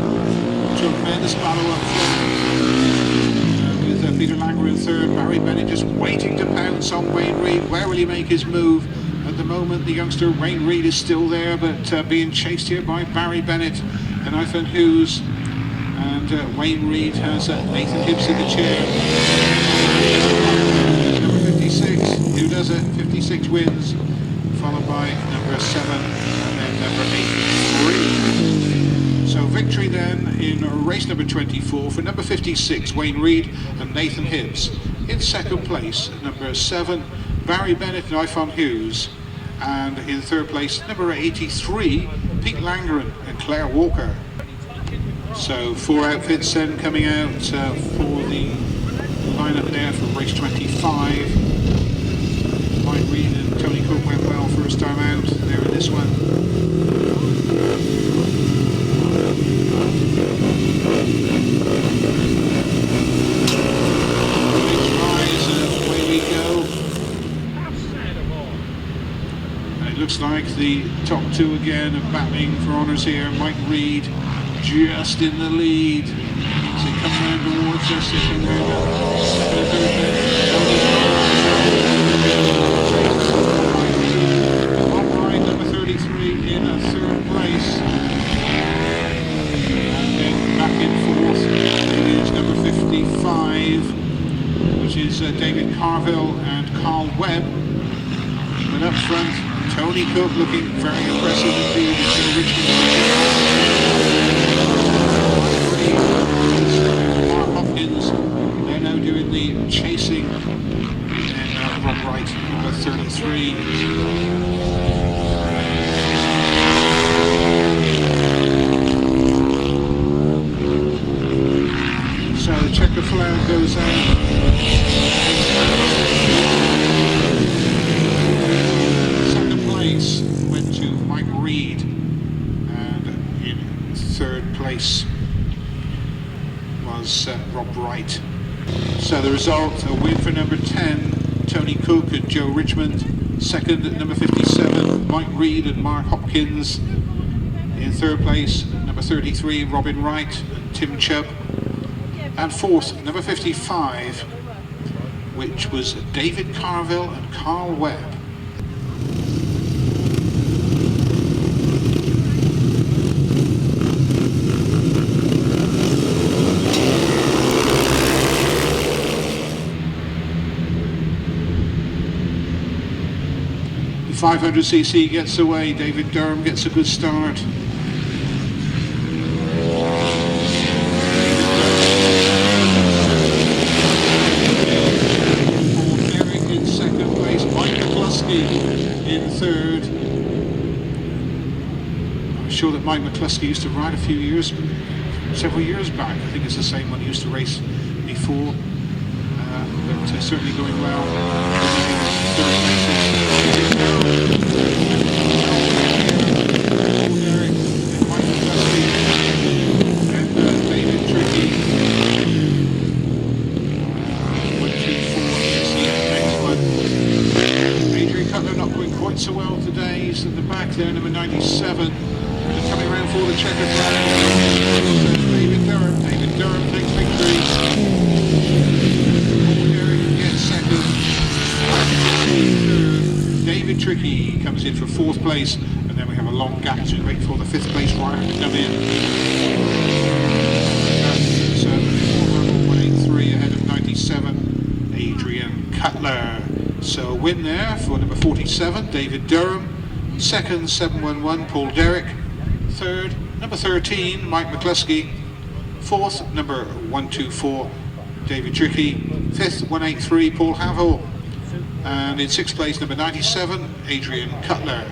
tremendous battle up front. With Peter Langer in third, Barry Bennett just waiting to pounce on Wayne Reed. Where will he make his move? At the moment, the youngster Wayne Reed is still there, but being chased here by Barry Bennett and Ethan Hughes. And Wayne Reed has Nathan Hibbs in the chair. Number 56, who does it? 56 wins, followed by number 7 and then number 83. So victory then in race number 24 for number 56, Wayne Reed and Nathan Hibbs. In second place, number 7, Barry Bennett and Ethan Hughes. And in third place, number 83, Pete Langren and Claire Walker. So 4 outfits then coming out for the lineup there for race 25. Mike Reed and Tony Cook went well first time out there in this one. Away we go. And it looks like the top two again are battling for honours here. Mike Reed just in the lead. So he comes round towards us. Alright, number 33 in third place. And then back in fourth is number 55, which is David Carveill and Carl Webb. But up front, Tony Cook looking very impressive indeed. They're now doing the chasing, and Rob Wright, number 33. So the checker flag goes out. Second place went to Mike Reed, and in third place was Rob Wright. So the result, a win for number 10, Tony Cook and Joe Richmond. Second, number 57, Mike Reed and Mark Hopkins. In third place, number 33, Robin Wright and Tim Chubb. And fourth, number 55, which was David Carveill and Carl Webb. The 500cc gets away, David Durham gets a good start. Derrick in second place, Mike McCluskey in third. I'm sure that Mike McCluskey used to ride a few years several years back. I think it's the same one he used to race before, but certainly going well. Derrick and Mike McCluskey and David Tricky. 1, 2, 4, let's see the next one. Adrian Cutler not going quite so well today. He's at the back there, number 97. And coming around for the checkered flag. David Durham takes victory. Derrick gets second. Third. David Tricky comes in for 4th place. And then we have a long gap to wait for the 5th place rider to come in. So 183 ahead of 97, Adrian Cutler. So a win there for number 47, David Durham. 2nd, 711, Paul Derrick. 3rd, number 13, Mike McCluskey. 4th, number 124, David Tricky. 5th, 183, Paul Carveill. And in 6th place, number 97, Adrian Cutler.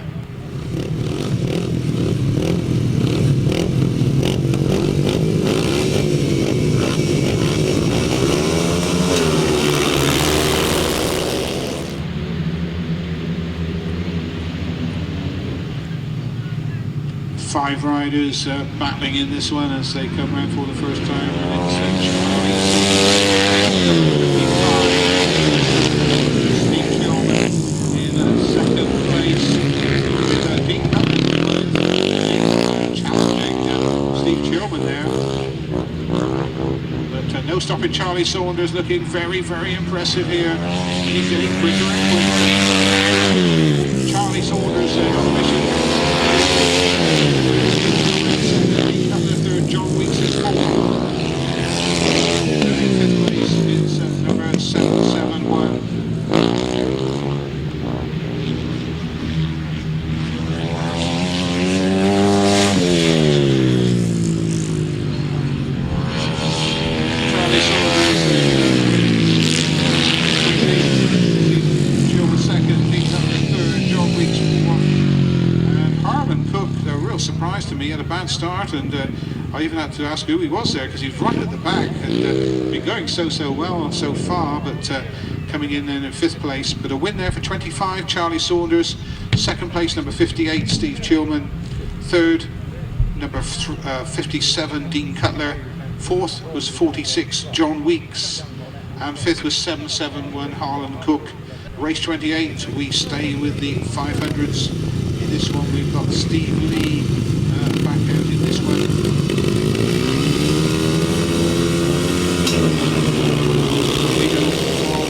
Five riders battling in this one as they come round for the first time. And Steve Tillman in 2nd place. Challenging Steve Tillman there. But no stopping Charlie Saunders, looking very, very impressive here. He's getting quicker and quicker. Charlie Saunders on the mission. John Weeks is 4th. In 5th place is number 771. Charlie Saunders Joe 2nd, Leigh up to 3rd, John Weeks 4th. And Hammond Cook, a real surprise to me, had a bad start, and I even had to ask who he was there because he's right at the back and been going so well so far, but coming in 5th place. But a win there for 25, Charlie Saunders. 2nd place, number 58, Steve Tillman. 3rd, number 57, Dean Cutler. 4th was 46, John Weeks. And 5th was 771, Harlan Cook. Race 28, we stay with the 500s. In this one we've got Steve Leigh back out in this one.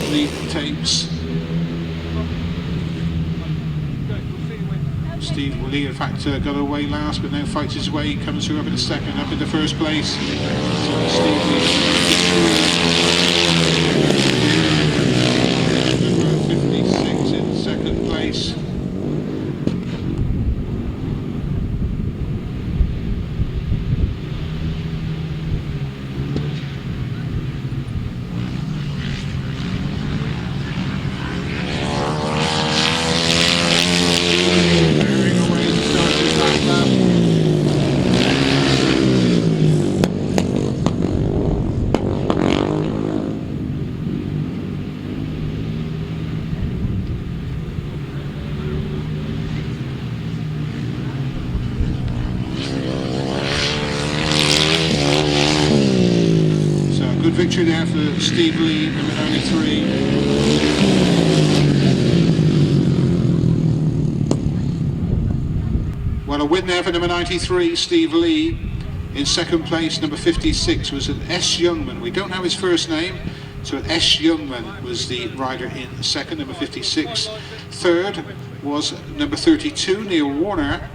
The tapes. Steve Leigh in fact got away last, but now fights his way, comes through up in the 2nd, up in the 1st place. So Steve Leigh, number 56 in 2nd place. Victory there for Steve Leigh, number 93. Well, a win there for number 93, Steve Leigh. In 2nd place, number 56 was an S. Youngman. We don't have his first name, so an S. Youngman was the rider in 2nd, number 56. 3rd was number 32, Neil Warner.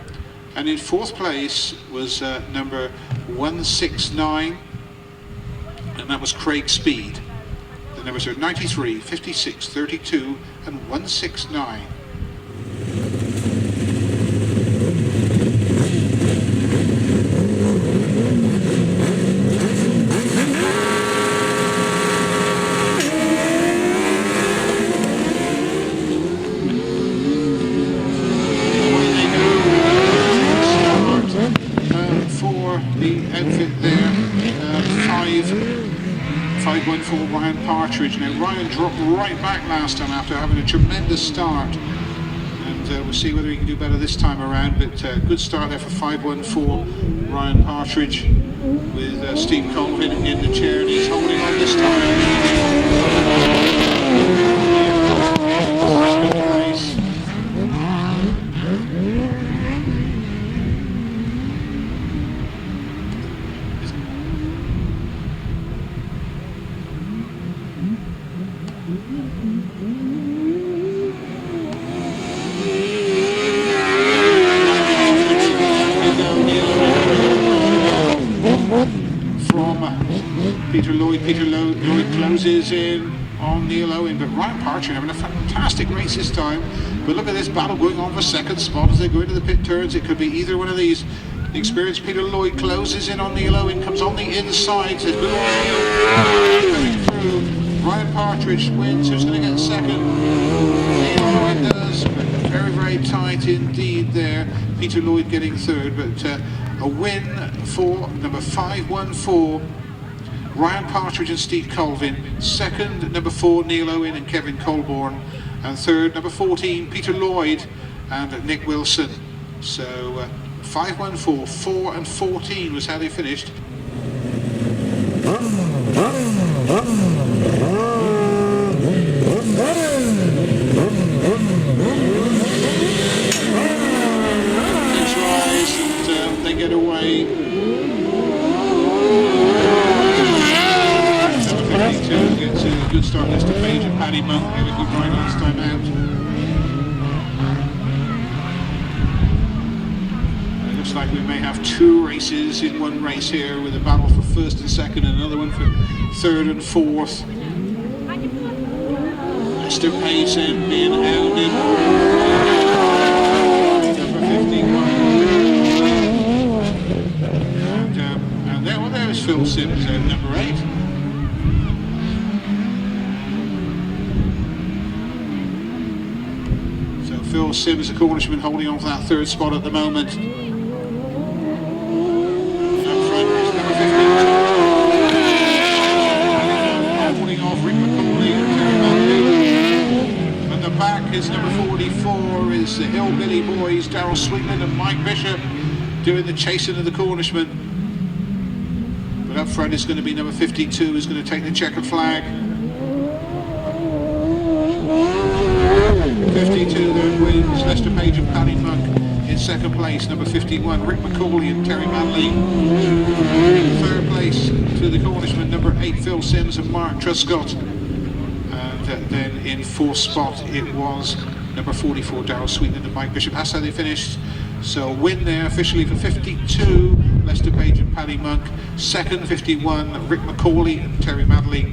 And in 4th place was number 169. And that was Craig Speed. The numbers are 93, 56, 32, and 169. Away they go. For for the outfit there. 514 Ryan Partridge. Now Ryan dropped right back last time after having a tremendous start, and we'll see whether he can do better this time around, but good start there for 514 Ryan Partridge, with Steve Colvin in the chair, and he's holding on this time. Peter Lloyd closes in on Neil Owen, but Ryan Partridge having a fantastic race this time. But look at this battle going on for second spot as they go into the pit turns. It could be either one of these. The experienced Peter Lloyd closes in on Neil Owen, comes on the inside, says good on Neil, coming through. Ryan Partridge wins. Who's going to get second? Neil Owen does, but very, very tight indeed there. Peter Lloyd getting third, but a win for number 514. Ryan Partridge and Steve Colvin. Second, number 4, Neil Owen and Kevin Colborne. And third, number 14, Peter Lloyd and Nick Wilson. So 514, 4 and 14 was how they finished. Next rise, and they get away. Gets a good start, Lester Page and Paddy Monk had a good ride last time out. It looks like we may have 2 races in one race here, with a battle for first and second and another one for third and fourth. Lester Page then being hounded. Number 51. And there is Phil Simmons at number 8. Phil Simmons, the Cornishman, holding on for that third spot at the moment. Up front is number 52. Holding off Rick McCauley and Terry Manley. At the back is number 44, is the Hillbilly Boys, Darryl Sweetland and Mike Bishop, doing the chasing of the Cornishman. But up front is going to be number 52, who's going to take the checkered flag. 52 then wins Lester Page and Paddy Monk. In second place, number 51, Rick McCauley and Terry Manley. In third place to the Cornishman, number 8, Phil Sims and Mark Truscott. And then in fourth spot, it was number 44, Darryl Sweetland and Mike Bishop. That's how they finished. So win there officially for 52, Lester Page and Paddy Monk. Second, 51, Rick McCauley and Terry Manley.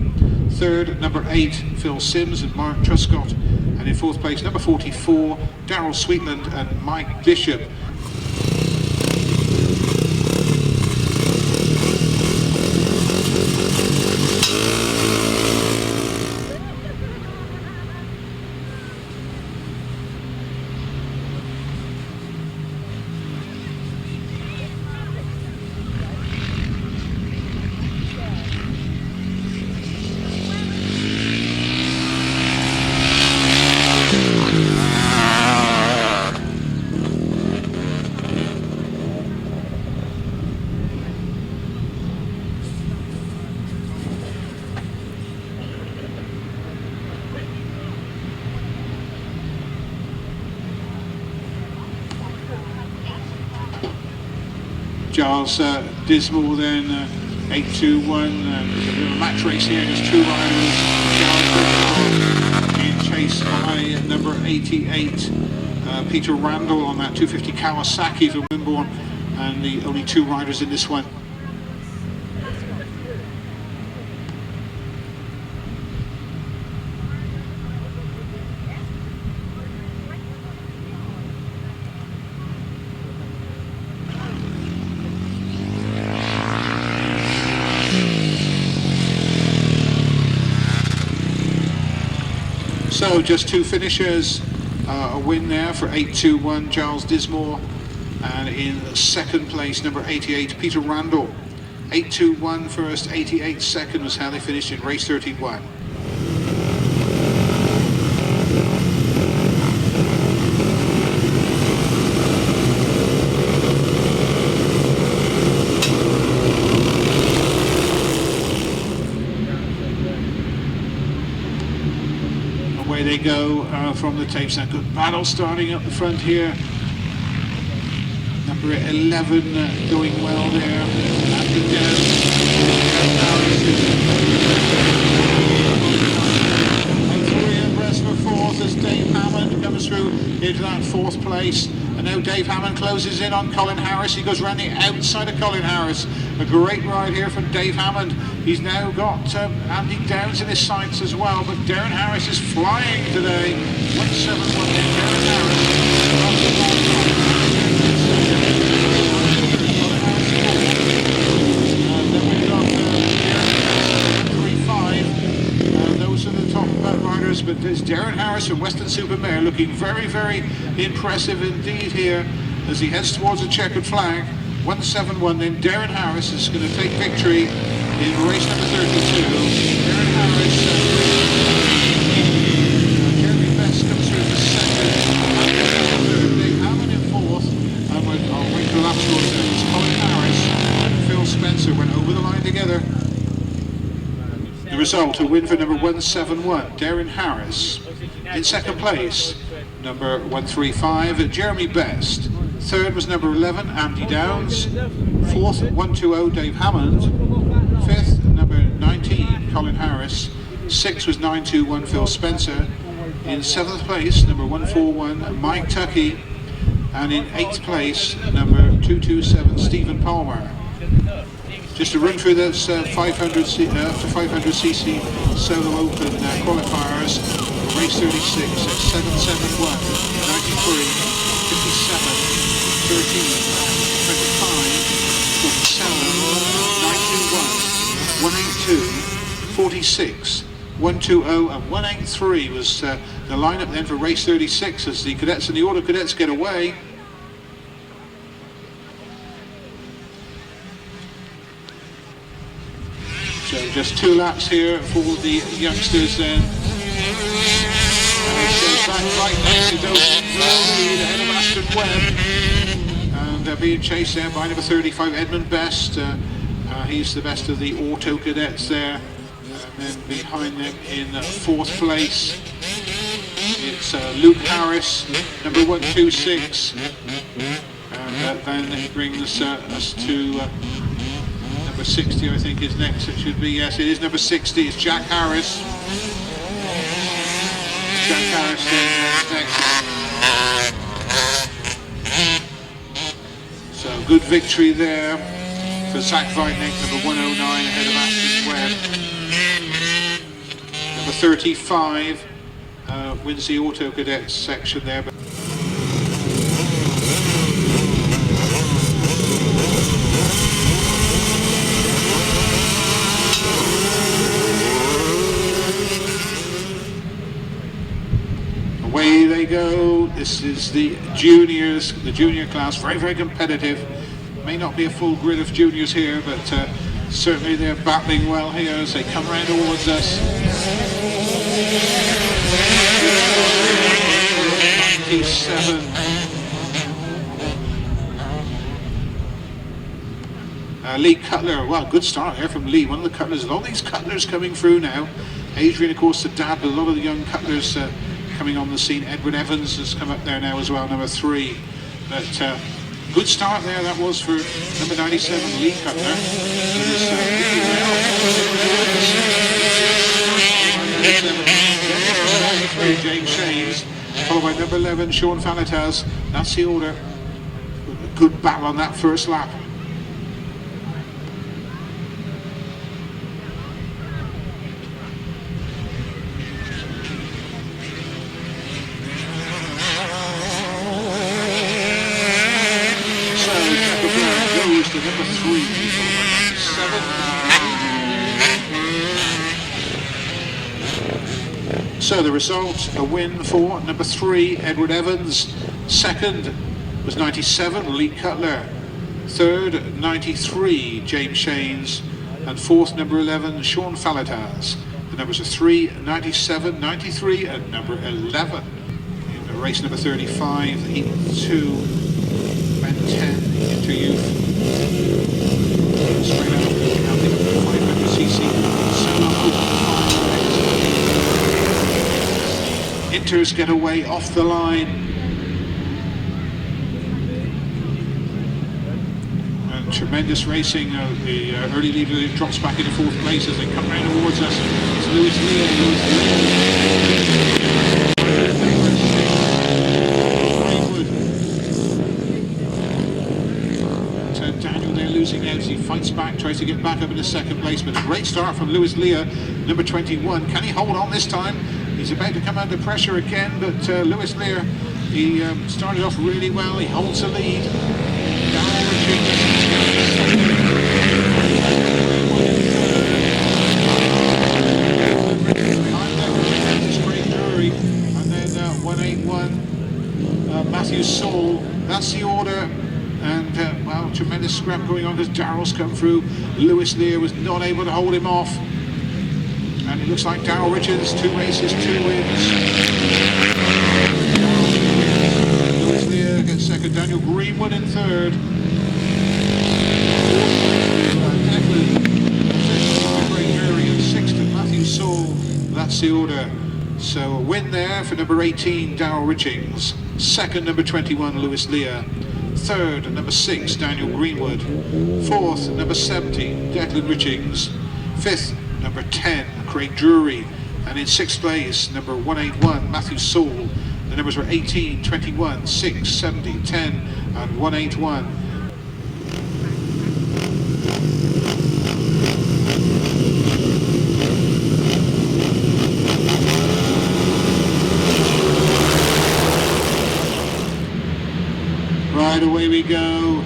Third, number 8, Phil Sims and Mark Truscott. And in fourth place, number 44, Darryl Sweetland and Mike Bishop. Giles Dismal then 8-2-1, there's a bit of a match race here, there's 2 riders. Giles in chase by number 88, Peter Randall on that 250 Kawasaki from Wimborne, and the only 2 riders in this one. So just 2 finishers, a win there for 8-2-1, Giles Dismore And in second place, number 88, Peter Randall. 8-2-1 first, 88 second was how they finished in race 31. Away they go from the tapes. Now good battle starting up the front here. Number 11 going well there. After down. Abreast for fourth as Dave Hammond comes through into that fourth place. And now Dave Hammond closes in on Colin Harris. He goes round the outside of Colin Harris. A great ride here from Dave Hammond. He's now got Andy Downs in his sights as well. But Derren Harris is flying today. 171 Derren Harris. But there's Derren Harris from Weston-super-Mare looking very, very impressive indeed here as he heads towards the checkered flag. 171, then Derren Harris is going to take victory in race number 32. Derren Harris, Jeremy Best comes through for second. Dave Hammond in fourth. And I'll wait for the lap scores now. It's Colin Harris and Phil Spencer went over the line together. The result, a win for number 171, Derren Harris. In second place, number 135, Jeremy Best. Third was number 11, Andy Downs. Fourth, 120, Dave Hammond. Fifth, number 19, Colin Harris. Sixth was 921, Phil Spencer. In seventh place, number 141, Mike Tuckey. And in eighth place, number 227, Stephen Palmer. Just to run through those 500cc solo open qualifiers. Race 36 at 771, 93, 57, 13, 25, 47, 921, 182, 46, 120 and 183 was the lineup then for race 36 as the cadets and the auto cadets get away. So just 2 laps here for the youngsters then. Back right next to Rory ahead of Aston Webb. And they're being chased there by number 35, Edmund Best. He's the best of the auto cadets there. And then behind them in fourth place, it's Luke Harris, number 126. And then it brings us to number 60, I think is next. It should be, yes, it is number 60. It's Jack Harris. Jack Harris next. So good victory there for Zach Weidnick, number 109 ahead of Aston Webb. Number 35 wins the auto cadets section there. Away they go. This is the juniors, the junior class, very, very competitive. May not be a full grid of juniors here, but certainly they're battling well here as they come around towards us. 97. Leigh Cutler, well, good start here from Leigh, one of the Cutlers. All these Cutlers coming through now. Adrian, of course, the dad, but a lot of the young Cutlers coming on the scene. Edward Evans has come up there now as well, number 3. But good start there, that was for number 97, Leigh Cutler. James Shanes, followed by number 11, Sean Fanitas. That's the order. Good battle on that first lap. To number 3, 7. So the result, a win for number 3, Edward Evans. Second, was 97, Leigh Cutler. Third, 93, James Shanes. And fourth, number 11, Sean Fallataz. The numbers are 3, 97, 93 and number 11. In race number 35, heat 2, and 10, Inter Youth. Straight out, counting 500cc, solo open 5. Inters get away off the line. Tremendous racing. The early leader drops back into fourth place as they come round towards us. It's Louis Leigh. Daniel there losing out as he fights back, tries to get back up into second place, but a great start from Louis Leigh, number 21. Can he hold on this time? He's about to come under pressure again, but Louis Leigh, he started off really well. He holds the lead. And then 181 Matthew Saul. That's the order. And well, tremendous scrap going on as Darrell's come through. Louis Leigh was not able to hold him off. And it looks like Darrell Richards, 2 races, 2 wins. Louis Leigh gets second. Daniel Greenwood in third. That's the order. So a win there for number 18, Darrell Richings. Second, number 21, Louis Leigh. Third, number 6, Daniel Greenwood. Fourth, number 70, Declan Richings. Fifth, number 10, Craig Drury. And in sixth place, number 181, Matthew Saul. The numbers were 18, 21, 6, 70, 10 and 181. Right, away we go,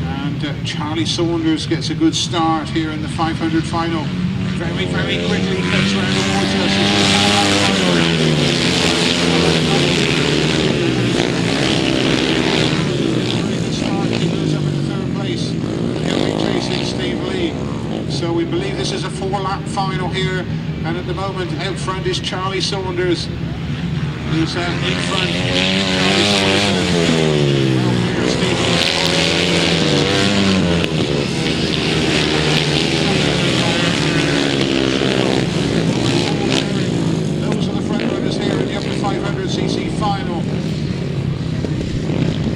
and Charlie Saunders gets a good start here in the 500 final. Very, very quickly cuts round towards us. He goes up in the third place. He'll be chasing Steve Leigh. So we believe this is a 4-lap final here, and at the moment out front is Charlie Saunders. Who's in front? Charlie Saunders. Those are the front runners here in the up to 500cc final.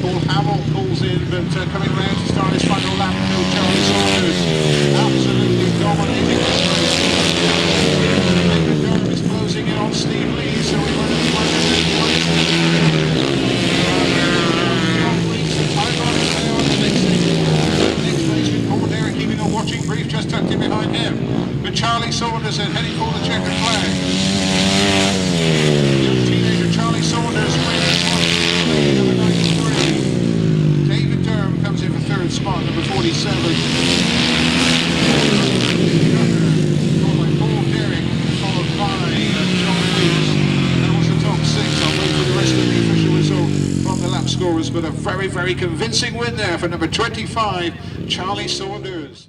Paul Hammond pulls in, but coming round to start his final lap, Charlie Saunders absolutely dominating this race. Durham is closing in on Steve Leigh, so we went Derrick keeping a watching brief just tucked in behind him. But Charlie Saunders is heading for the checkered flag. Young teenager Charlie Saunders wins number 93. David Durham comes in for third spot, number 47. Followed by Paul Derrick, followed by John Nobes. That was the top 6. I'll wait for the rest of the official result from the lap scorers, but a very, very convincing win there for number 25, Charlie Saunders.